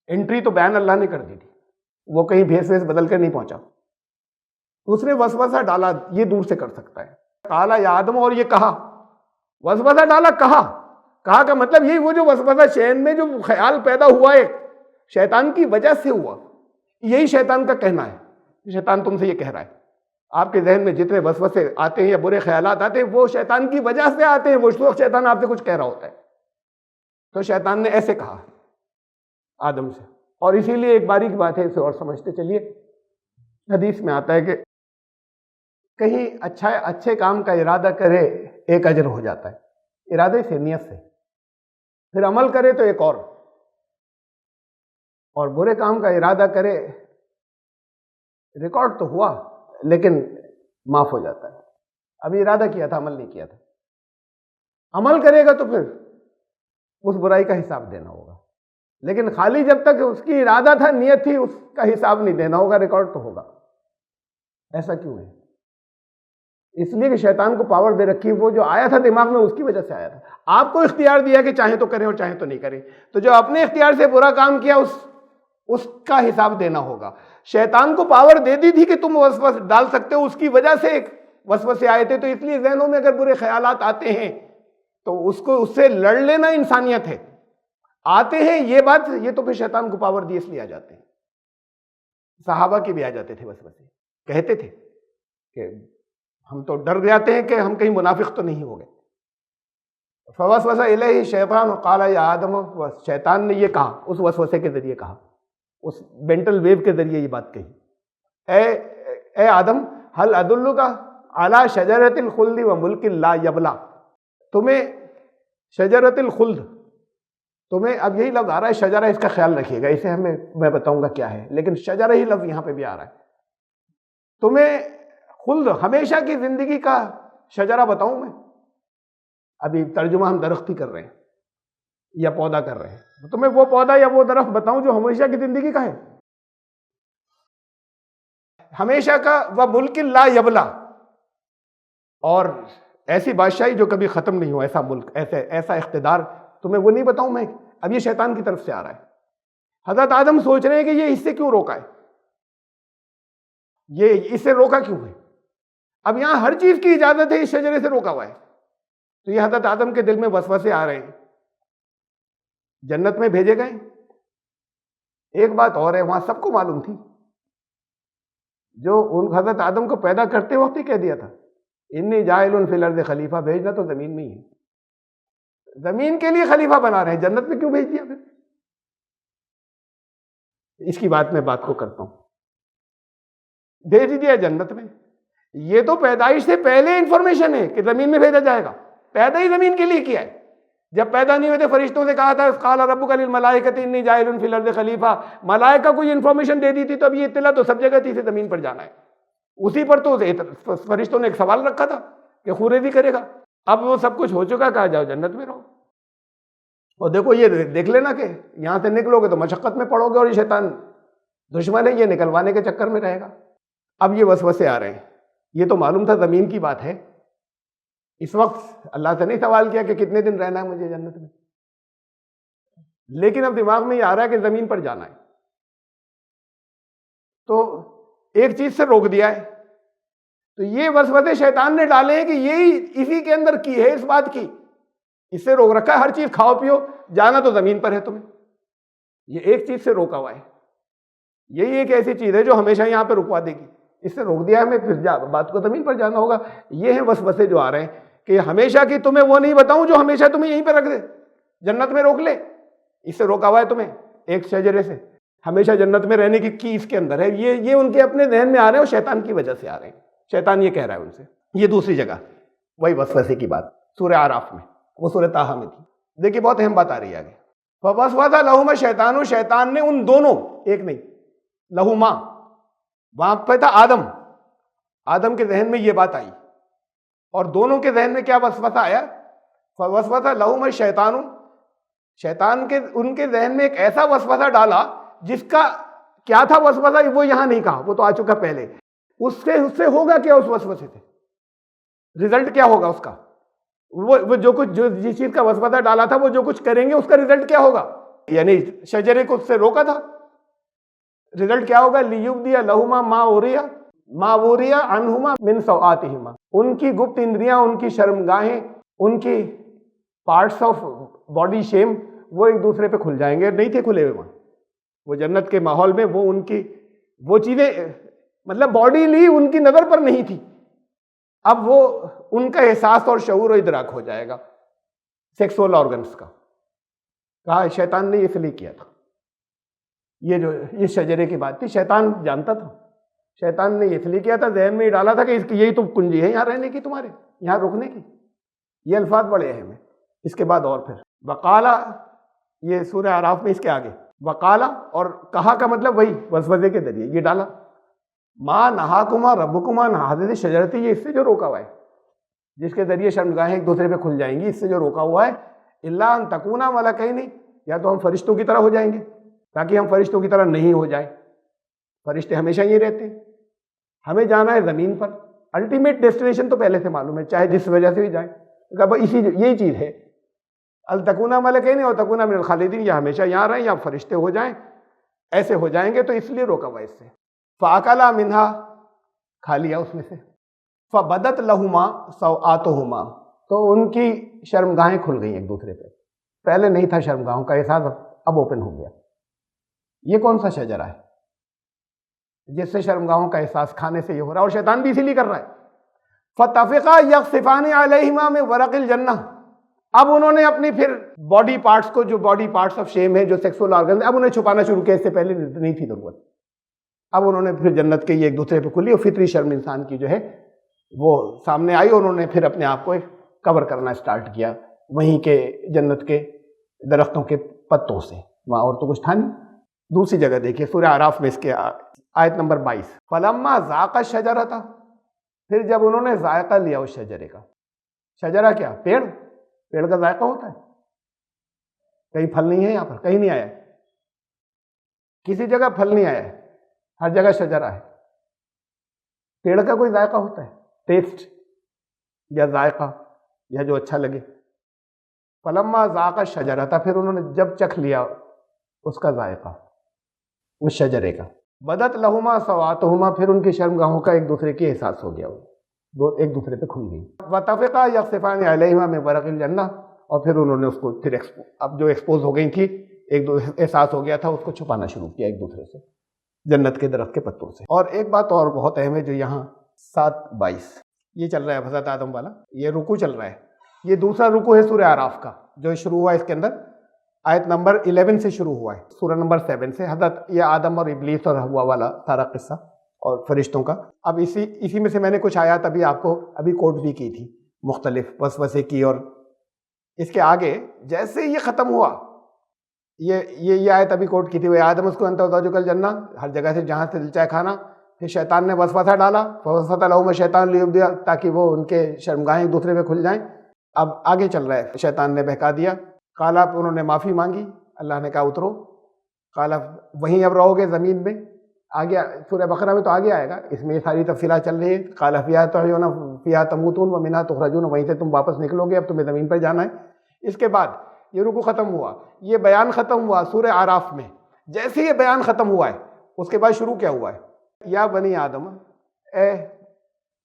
انٹری تو بیان اللہ نے کر دی تھی، وہ کہیں بھیس ویس بدل کر نہیں پہنچا، اس نے وسوسہ ڈالا، یہ دور سے کر سکتا ہے، قال یا آدم، اور یہ کہا، وسوسہ ڈالا، کہا کا مطلب یہی، وہ جو وسوسہ شین میں جو خیال پیدا ہوا ہے شیطان کی وجہ سے ہوا، یہی شیطان کا کہنا ہے، شیطان تم سے یہ کہہ رہا ہے، آپ کے ذہن میں جتنے وسوسے آتے ہیں یا برے خیالات آتے ہیں وہ شیطان کی وجہ سے آتے ہیں، وہ اس وقت شیطان آپ سے کچھ کہہ رہا ہوتا ہے، تو شیطان نے ایسے کہا آدم سے، اور اسی لیے ایک باریک بات ہے، اسے اور سمجھتے چلیے، حدیث میں آتا ہے کہ کہیں اچھے کام کا ارادہ کرے ایک اجر ہو جاتا ہے، ارادے سے، نیت سے، پھر عمل کرے تو ایک اور برے کام کا ارادہ کرے، ریکارڈ تو ہوا لیکن معاف ہو جاتا ہے، ابھی ارادہ کیا تھا، عمل نہیں کیا تھا، عمل کرے گا تو پھر اس برائی کا حساب دینا ہوگا، لیکن خالی جب تک اس کی ارادہ تھا، نیت تھی، اس کا حساب نہیں دینا ہوگا، ریکارڈ تو ہوگا۔ ایسا کیوں ہے؟ اس لیے کہ شیطان کو پاور دے رکھی، وہ جو آیا تھا دماغ میں اس کی وجہ سے آیا تھا، آپ کو اختیار دیا کہ چاہے تو کریں اور چاہے تو نہیں کریں، تو جو اپنے اختیار سے برا کام کیا اس کا حساب دینا ہوگا۔ شیطان کو پاور دے دی تھی کہ تم وسوسہ ڈال سکتے ہو، اس کی وجہ سے ایک وسوسے آئے تھے، تو اس لیے ذہنوں میں اگر برے خیالات آتے ہیں تو اس سے لڑ لینا انسانیت ہے، آتے ہیں یہ تو پھر شیطان کو پاور دی اس لیے آ جاتے ہیں۔ صحابہ کے بھی آ جاتے تھے وسوسے، کہتے تھے کہ ہم تو ڈر جاتے ہیں کہ ہم کہیں منافق تو نہیں ہو گئے۔ فوسوس الیہ الشیطان قال یا آدم، شیطان نے یہ کہا، اس وسوسے کے ذریعے کہا، اس مینٹل ویو کے ذریعے یہ بات کہی، اے آدم، هل ادلک علی شجرۃ الخلد وملک لا یبلی، تمہیں شجرۃ الخلد، تمہیں اب یہی لفظ آ رہا ہے شجرہ، اس کا خیال رکھیے گا، اسے میں بتاؤں گا کیا ہے، لیکن شجرہ ہی لفظ یہاں پہ بھی آ رہا ہے، تمہیں خلد، ہمیشہ کی زندگی کا شجرہ بتاؤں میں؟ ابھی ترجمہ ہم درخت ہی کر رہے ہیں یا پودا کر رہے ہیں، تمہیں وہ پودا یا وہ درخت بتاؤں جو ہمیشہ کی زندگی کا ہے، ہمیشہ کا، وملک لا یبلی، اور ایسی بادشاہی جو کبھی ختم نہیں ہو، ایسا ملک، ایسا اقتدار، تمہیں وہ نہیں بتاؤں میں؟ اب یہ شیطان کی طرف سے آ رہا ہے۔ حضرت آدم سوچ رہے ہیں کہ یہ اس سے کیوں روکا ہے، یہ اس سے روکا کیوں ہے؟ اب یہاں ہر چیز کی اجازت ہے، اس شجرے سے روکا ہوا ہے، تو یہ حضرت آدم کے دل میں وسوسے آ رہے ہیں، جنت میں بھیجے گئے۔ ایک بات اور ہے، وہاں سب کو معلوم تھی، جو ان حضرت آدم کو پیدا کرتے وقت ہی کہہ دیا تھا انی جاعل فی الارض خلیفہ، بھیجنا تو زمین میں ہی ہے، زمین کے لیے خلیفہ بنا رہے ہیں، جنت میں کیوں بھیج دیا پھر؟ اس کی بات کو کرتا ہوں، بھیج دیا جنت میں، یہ تو پیدائش سے پہلے انفارمیشن ہے کہ زمین میں بھیجا جائے گا، پیدا ہی زمین کے لیے کیا ہے، جب پیدا نہیں ہوئے تھے فرشتوں سے کہا تھا قال ربک للملائکۃ انی جاعل فی الارض خلیفہ، ملائکہ کو یہ انفارمیشن دے دی تھی، تو اب یہ اطلاع تو سب جگہ تھی، اسے زمین پر جانا ہے، اسی پر تو فرشتوں نے ایک سوال رکھا تھا کہ خوریزی کرے گا، اب وہ سب کچھ ہو چکا، کہا جاؤ جنت میں رہو، اور دیکھو یہ دیکھ لینا کہ یہاں سے نکلو گے تو مشقت میں پڑو گے، اور یہ شیطان دشمن ہے، یہ نکلوانے کے چکر میں رہے گا۔ اب یہ وسوسے آ رہے ہیں، یہ تو معلوم تھا زمین کی بات ہے، اس وقت اللہ سے نہیں سوال کیا کہ کتنے دن رہنا ہے مجھے جنت میں، لیکن اب دماغ میں یہ آ رہا ہے کہ زمین پر جانا ہے، تو ایک چیز سے روک دیا ہے، تو یہ وسوسے شیطان نے ڈالے ہیں کہ یہی اسی کے اندر کی ہے، اس بات کی، اس سے روک رکھا ہے، ہر چیز کھاؤ پیو، جانا تو زمین پر ہے تمہیں، یہ ایک چیز سے روکا ہوا ہے، یہی ایک ایسی چیز ہے جو ہمیشہ یہاں پہ رکوا دے گی، اس سے روک دیا ہمیں، پھر بات کو زمین پر جانا ہوگا۔ یہ ہیں وسوسے جو آ رہے ہیں کہ ہمیشہ کی تمہیں وہ نہیں بتاؤں جو ہمیشہ تمہیں یہیں پہ رکھ دے، جنت میں روک لے، اس سے روکا ہوا ہے تمہیں ایک شجرے سے، ہمیشہ جنت میں رہنے کی اس کے اندر ہے، یہ ان کے اپنے ذہن میں آ رہے ہیں، اور شیطان کی وجہ سے آ رہے ہیں، شیطان یہ کہہ رہا ہے ان سے۔ یہ دوسری جگہ وہی وسوسے کی بات سورہ اعراف میں، وہ سورہ طٰہٰ میں تھی، دیکھیے بہت اہم بات آ رہی ہے آگے۔ فوسوس لہما الشیطان، شیطان نے ان دونوں، ایک نہیں، لہما وہاں پہ تھا آدم، آدم کے ذہن میں یہ بات آئی، اور دونوں کے ذہن میں کیا وسوسہ آیا؟ وسوسہ لہما الشیطان، شیطان کے ان کے ذہن میں ایک ایسا وسوسہ ڈالا جس کا کیا تھا وسوسہ وہ یہاں نہیں کہا، وہ تو آ چکا پہلے. اس سے ہوگا کیا اس وسوسے سے؟ رزلٹ کیا ہوگا اس کا؟ وہ جو کچھ جس چیز کا وسوسہ ڈالا تھا وہ جو کچھ کریں گے اس کا رزلٹ کیا ہوگا؟ یعنی شجرے کو اس سے روکا تھا، رزلٹ کیا ہوگا؟ لیبدی لہما ما وریا عنہما من سوآتہما، ان کی گپت اندریاں، ان کی شرمگاہیں، ان کی پارٹس آف باڈی شیم وہ ایک دوسرے پہ کھل جائیں گے. نہیں تھے کھلے ہوئے وہاں، وہ جنت کے ماحول میں وہ ان کی وہ چیزیں مطلب باڈی لی ان کی نظر پر نہیں تھی. اب وہ ان کا احساس اور شعور و ادراک ہو جائے گا سیکسول آرگنس کا. کہا شیطان نے اس لیے کیا تھا، یہ شجرے کی بات تھی، شیطان جانتا تھا، شیطان نے اس لیے کیا تھا، ذہن میں یہ ڈالا تھا کہ اس کی یہی تو کنجی ہے یہاں رہنے کی، تمہارے یہاں رکنے کی. یہ الفاظ بڑے اہم ہیں. اس کے بعد اور پھر وقالا، یہ سورہ اعراف میں اس کے آگے وقالا، اور کہا کا مطلب وہی وسوسے کے ذریعے یہ ڈالا. ما نہاکما ربکما عن ہذہ الشجرۃ، یہ اس سے جو روکا ہوا ہے، جس کے ذریعے شرمگاہیں ایک دوسرے پہ کھل جائیں گی، اس سے جو روکا ہوا ہے، الا ان تکونا ملکین، یا تو ہم فرشتوں کی طرح ہو جائیں گے، تاکہ ہم فرشتوں کی طرح نہیں ہو جائیں. فرشتے ہمیشہ یہ رہتے ہیں، ہمیں جانا ہے زمین پر، الٹیمیٹ ڈیسٹینیشن تو پہلے سے معلوم ہے، چاہے جس وجہ سے بھی جائیں. یہی چیز ہے، التکونا ملکین اور تکونا من الخالدین، یا ہمیشہ یہاں رہیں یا فرشتے ہو جائیں، ایسے ہو جائیں گے. تو اس لیے روکا ہوا اس سے. فاکلا منہا، کھا لیا اس میں سے. فبدت لہما سوآتہما، تو ان کی شرمگاہیں کھل گئیں ایک دوسرے پہ. پہلے نہیں تھا شرمگاہوں کا احساس، اب اوپن ہو گیا. یہ کون سا شجرہ ہے جس سے شرمگاہوں کا احساس کھانے سے یہ ہو رہا ہے؟ اور شیطان بھی اسی لیے کر رہا ہے. فَطَفِقَا يَخْصِفَانِ عَلَيْهِمَا مِنْ وَرَقِ الْجَنَّةِ، اب انہوں نے اپنی پھر باڈی پارٹس کو، جو باڈی پارٹس آف شیم ہے، جو سیکسول آرگن، اب انہیں چھپانا شروع کیا. اس سے پہلے نہیں تھی ضرورت. اب انہوں نے پھر جنت کے یہ ایک دوسرے پہ کھلی، اور فطری شرم انسان کی جو ہے وہ سامنے آئی، اور انہوں نے پھر اپنے آپ کو کور کرنا اسٹارٹ کیا وہیں کے جنت کے درختوں کے پتوں سے. وہاں اور تو کچھ تھا نہیں. دوسری جگہ دیکھیے سورہ اعراف میں اس کے آیت نمبر 22، فلما ذاق الشجرۃ، پھر جب انہوں نے ذائقہ لیا اس شجرے کا. شجرہ کیا؟ پیڑ کا ذائقہ ہوتا ہے. کہیں پھل نہیں ہے، یہاں پر کہیں نہیں آیا، کسی جگہ پھل نہیں آیا ہے، ہر جگہ شجرہ ہے. پیڑ کا کوئی ذائقہ ہوتا ہے، ٹیسٹ یا ذائقہ یا جو اچھا لگے. فلما ذاق الشجرۃ، پھر انہوں نے جب چکھ لیا اس کا ذائقہ، اس شجرے کا. بدت لہما سوآتہما، پھر ان کی شرمگاہوں کا ایک دوسرے کے احساس ہو گیا، وہ ایک دوسرے پہ کھل گئی. وَطَفِقَا يَخْصِفَانِ عَلَيْهِمَا مِنْ وَرَقِ الْجَنَّةِ، اور پھر انہوں نے اس کو پھر اب جو ایکسپوز ہو گئی تھی، ایک احساس ہو گیا تھا، اس کو چھپانا شروع کیا ایک دوسرے سے جنت کے درخت کے پتوں سے. اور ایک بات اور بہت اہم ہے جو یہاں 7:22 یہ چل رہا ہے حضرت آدم والا، یہ رکوع چل رہا ہے. یہ دوسرا رکوع ہے سورہ اعراف کا جو شروع ہوا ہے. اس کے اندر آیت نمبر 11 سے شروع ہوا ہے، سورہ نمبر 7 سے. حضرت یہ آدم اور ابلیس اور ہوا والا سارا قصہ اور فرشتوں کا. اب اسی میں سے میں نے کچھ آیات آپ کو کوٹ بھی کی تھی، مختلف وسوسے کی. اور اس کے آگے جیسے یہ ختم ہوا، یہ آیت کوٹ کی تھی، وہ آدم اس کو انت وزوجک الجنہ، ہر جگہ سے جہاں سے دل چاہے کھانا. پھر شیطان نے وسوسہ ڈالا، فوسوس لہما الشیطان لیبدی، تاکہ وہ ان کے شرمگاہیں ایک دوسرے پہ کھل جائیں. اب آگے چل رہا ہے، شیطان نے بہکا دیا. قالا، انہوں نے معافی مانگی، اللہ نے کہا اترو. قالا، وہیں اب رہو گے زمین میں. آگے سورہ بقرہ میں تو آگے آئے گا، اس میں یہ ساری تفصیلات چل رہی ہے. قال فیہا تحیون فیہا تموتون ومنہا تخرجون، وہیں سے تم واپس نکلو گے، اب تمہیں زمین پر جانا ہے. اس کے بعد یہ رکوع ختم ہوا، یہ بیان ختم ہوا سورہ اعراف میں. جیسے یہ بیان ختم ہوا ہے اس کے بعد شروع کیا ہوا ہے؟ یا بنی آدم، اے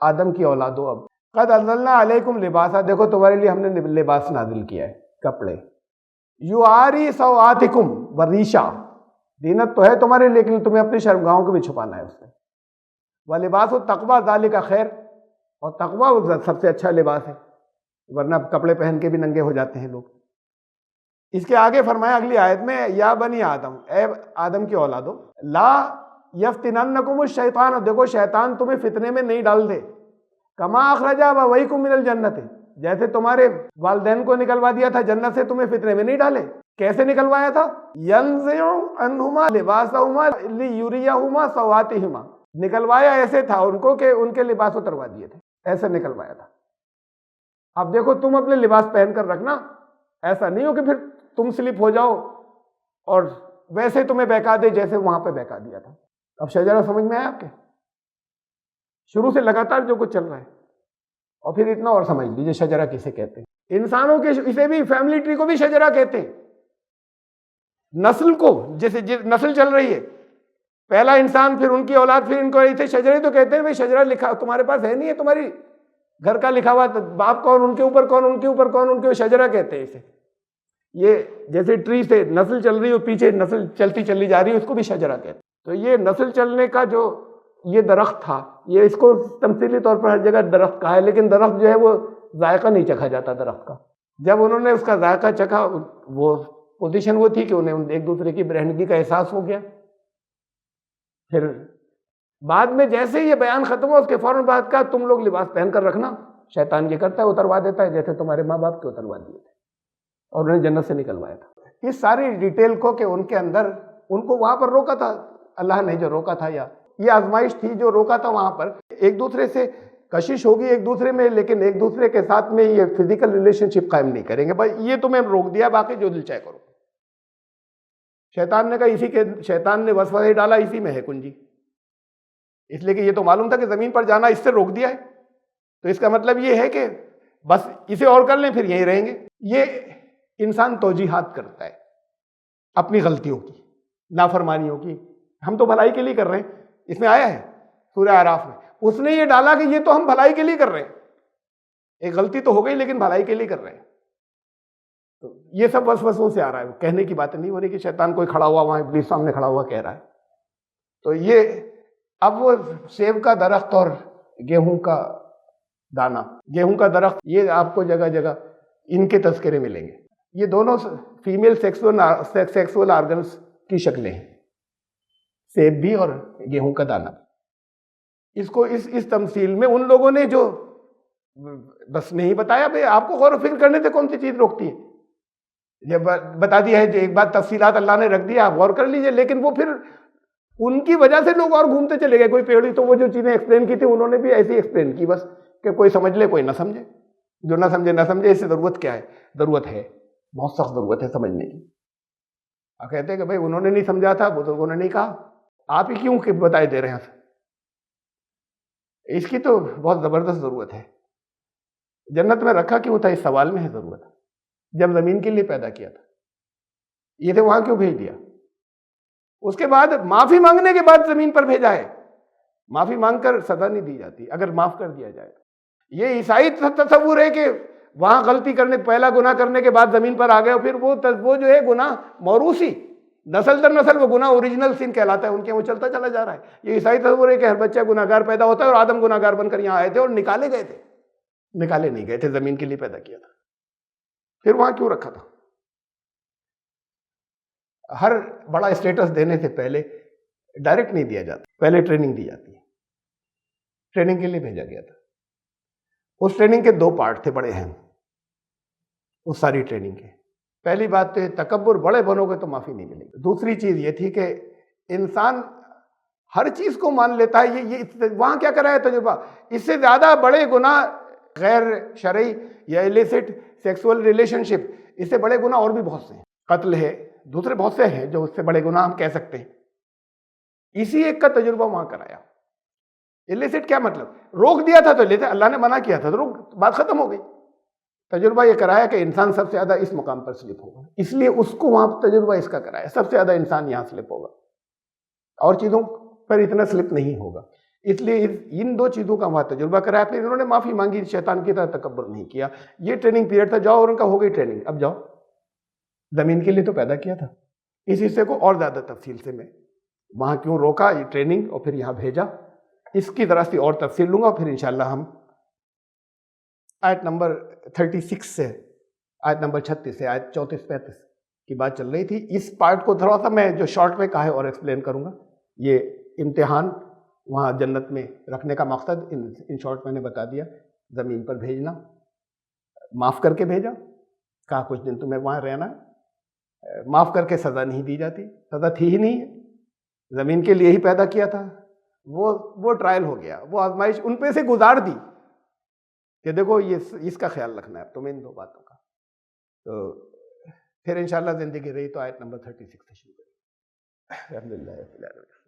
آدم کی اولادو، اب قد انزلنا علیکم لباسا، دیکھو تمہارے لیے ہم نے لباس نازل کیا ہے، کپڑے. یواری سوآتکم وریشا، زینت تو ہے تمہارے لیکن تمہیں اپنی شرمگاہوں کو بھی چھپانا ہے اس سے. ولباس التقویٰ ذالک خیر، اور تقویٰ سب سے اچھا لباس ہے، ورنہ کپڑے پہن کے بھی ننگے ہو جاتے ہیں لوگ. اس کے آگے فرمایا اگلی آیت میں، یا بنی آدم، اے آدم کی اولادو، لا یفتننکم الشیطان، دیکھو شیطان تمہیں فتنے میں نہیں ڈال دے. کما اخرج ابویکم من الجنۃ، جیسے تمہارے والدین کو نکلوا دیا تھا جنت سے، تمہیں فتنے میں نہیں ڈالے. کیسے نکلوایا تھا؟ ینزع عنہما لباسہما لیریہما سوآتہما، نکلوایا ایسے تھا ان کو کہ ان کے لباس اتروا دیے تھے، ایسے نکلوایا تھا. اب دیکھو تم اپنے لباس پہن کر رکھنا، ایسا نہیں ہو کہ پھر تم سلپ ہو جاؤ اور ویسے تمہیں بہکا دے جیسے وہاں پہ بہکا دیا تھا. اب شجرہ سمجھ میں آیا آپ کے؟ شروع سے لگاتار جو کچھ چل رہا ہے. اور پھر اتنا اور سمجھ لیجیے شجرہ کسے کہتے ہیں. انسانوں کے اسے بھی فیملی ٹری کو بھی شجرہ کہتے ہیں. نسل کو، جیسے نسل چل رہی ہے، پہلا انسان پھر ان کی اولاد پھر ان کو ایسے شجرے تو کہتے ہیں. بھائی شجرہ لکھا تمہارے پاس ہے نہیں ہے، تمہاری گھر کا لکھا ہوا باپ کون، ان کے اوپر کون، ان کے اوپر کون، ان کے شجرہ کہتے ہیں اسے. یہ جیسے ٹری سے نسل چل رہی ہے، پیچھے نسل چلتی چلی جا رہی ہے، اس کو بھی شجرہ کہتے ہیں. تو یہ نسل چلنے کا جو یہ درخت تھا، یہ اس کو تمثیلی طور پر ہر جگہ درخت کہا ہے، لیکن درخت جو ہے وہ ذائقہ نہیں چکھا جاتا درخت کا. جب انہوں نے اس کا ذائقہ چکھا، وہ پوزیشن وہ تھی کہ انہیں ایک دوسرے کی برہنگی کا احساس ہو گیا. پھر بعد میں جیسے یہ بیان ختم ہوا، اس کے فوراً بعد کہا تم لوگ لباس پہن کر رکھنا. شیطان یہ کرتا ہے، اتروا دیتا ہے جیسے تمہارے ماں باپ کے اتروا دیے تھے اور انہیں جنت سے نکلوایا تھا. اس ساری ڈیٹیل کو کہ ان کے اندر ان کو وہاں پر روکا تھا اللہ نے، جو روکا تھا، یا یہ آزمائش تھی جو روکا تھا وہاں پر. ایک دوسرے سے کشش ہوگی ایک دوسرے میں، لیکن ایک دوسرے کے ساتھ میں یہ فزیکل ریلیشن شپ قائم نہیں کریں گے. بھائی یہ تمہیں روک دیا، باقی جو دل چاہے کرو. شیطان نے کہا شیطان نے وسوسہ ڈالا اسی میں ہے کنجی، اس لیے کہ یہ تو معلوم تھا کہ زمین پر جانا اس سے روک دیا ہے، تو اس کا مطلب یہ ہے کہ بس اسے اور کر لیں پھر یہیں رہیں گے. یہ انسان توجیحات کرتا ہے اپنی غلطیوں کی، نافرمانیوں کی. ہم تو بھلائی کے لیے کر رہے ہیں، اس میں آیا ہے سورہ اعراف میں. اس نے یہ ڈالا کہ یہ تو ہم بھلائی کے لیے کر رہے ہیں، ایک غلطی تو ہو گئی لیکن بھلائی کے لیے کر رہے ہیں. تو یہ سب وسوسوں سے آ رہا ہے، کہنے کی بات نہیں ہو رہی کہ شیطان کوئی کھڑا ہوا وہاں ابلیس سامنے کھڑا ہوا کہہ رہا ہے. تو یہ اب وہ سیب کا درخت اور گیہوں کا دانا، گیہوں کا درخت، یہ آپ کو جگہ جگہ ان کے تذکرے ملیں گے. یہ دونوں فیمیل سیکسول آرگنز کی شکلیں ہیں، سیب بھی اور گیہوں کا دانا. اس کو اس تمثیل میں ان لوگوں نے جو بس نہیں بتایا. بھائی آپ کو غور و فکر کرنے سے کون سی چیز روکتی ہے؟ یہ بتا دیا ہے جو ایک بات تفصیلات اللہ نے رکھ دیا، آپ غور کر لیجئے. لیکن وہ پھر ان کی وجہ سے لوگ اور گھومتے چلے گئے. کوئی پیڑی تو وہ جو چیزیں ایکسپلین کی تھی انہوں نے بھی ایسی ایکسپلین کی بس کہ کوئی سمجھ لے کوئی نہ سمجھے. جو نہ سمجھے نہ سمجھے. اس سے ضرورت کیا ہے؟ ضرورت ہے، بہت سخت ضرورت ہے سمجھنے کی. آپ کہتے ہیں کہ بھائی انہوں نے نہیں سمجھا تھا، بزرگوں نے نہیں کہا، آپ ہی کیوں کہ بتائے دے رہے ہیں؟ اس کی تو بہت زبردست ضرورت ہے. جنت میں رکھا کیوں تھا؟ اس سوال میں ہے ضرورت. جب زمین کے لیے پیدا کیا تھا، یہ تھے وہاں کیوں بھیج دیا؟ اس کے بعد معافی مانگنے کے بعد زمین پر بھیجا ہے. معافی مانگ کر سزا نہیں دی جاتی اگر معاف کر دیا جائے. یہ عیسائی تصور ہے کہ وہاں غلطی کرنے، پہلا گناہ کرنے کے بعد زمین پر آ گئے، پھر وہ جو ہے گناہ موروثی نسل در نسل وہ گناہ اوریجنل سین کہلاتا ہے ان کے، وہ چلتا چلا جا رہا ہے. یہ عیسائی تصور ہے کہ ہر بچہ گناہ گار پیدا ہوتا ہے اور آدم گناہ گار بن کر یہاں آئے تھے اور نکالے گئے تھے. نکالے نہیں گئے تھے، زمین کے لیے پیدا کیا تھا. پھر وہاں کیوں رکھا تھا؟ ہر بڑا اسٹیٹس دینے سے پہلے ڈائریکٹ نہیں دیا جاتا، پہلے ٹریننگ دی جاتی ہے. ٹریننگ کے لیے بھیجا گیا تھا. اس ٹریننگ کے 2 پارٹ تھے بڑے اہم اس ساری ٹریننگ کے. پہلی بات تو تکبر، بڑے بنو گے تو معافی نہیں ملے گی. دوسری چیز یہ تھی کہ انسان ہر چیز کو مان لیتا ہے. یہ وہاں کیا کرایا تجربہ؟ اس سے زیادہ بڑے گناہ غیر شرعی یا ایلیسٹ سیکسول ریلیشن شپ، اس سے بڑے گناہ اور بھی بہت سے ہیں. قتل ہے، دوسرے بہت سے ہیں جو اس سے بڑے گناہ ہم کہہ سکتے ہیں. اسی ایک کا تجربہ وہاں کرایا. ایلیسٹ کیا مطلب؟ روک دیا تھا تو لیتے، اللہ نے منع کیا تھا تو روک، بات ختم ہو گئی. تجربہ یہ کرایا کہ انسان سب سے زیادہ اس مقام پر سلپ ہوگا، اس لیے اس کو وہاں تجربہ اس کا کرایا. سب سے زیادہ انسان یہاں سلپ ہوگا، اور چیزوں پر اتنا سلپ نہیں ہوگا. اس لیے ان 2 چیزوں کا وہاں تجربہ کرایا. پھر انہوں نے معافی مانگی، شیطان کی طرح تکبر نہیں کیا. یہ ٹریننگ پیریڈ تھا. جاؤ اور ان کا ہو گئی ٹریننگ، اب جاؤ. زمین کے لیے تو پیدا کیا تھا. اس حصے کو اور زیادہ تفصیل سے میں وہاں کیوں روکا، یہ ٹریننگ، اور پھر یہاں بھیجا، اس کی ذرا سی اور تفصیل لوں گا. پھر انشاءاللہ ہم آیت نمبر 36 سے آیت نمبر 36 سے آیت 34-35 کی بات چل رہی تھی. اس پارٹ کو تھوڑا سا میں جو شارٹ میں کہا ہے اور ایکسپلین کروں گا. یہ امتحان وہاں جنت میں رکھنے کا مقصد ان شارٹ میں نے بتا دیا. زمین پر بھیجنا، معاف کر کے بھیجا، کہا کچھ دن تمہیں وہاں رہنا. معاف کر کے سزا نہیں دی جاتی، سزا تھی ہی نہیں ہے. زمین کے لیے ہی پیدا کیا تھا، وہ ٹرائل ہو گیا، وہ آزمائش ان پہ سے گزار دی کہ دیکھو یہ اس کا خیال رکھنا ہے تمہیں ان دو باتوں کا. تو پھر انشاءاللہ زندگی رہی تو آیت نمبر 36 سے شروع کریں. الحمدللہ.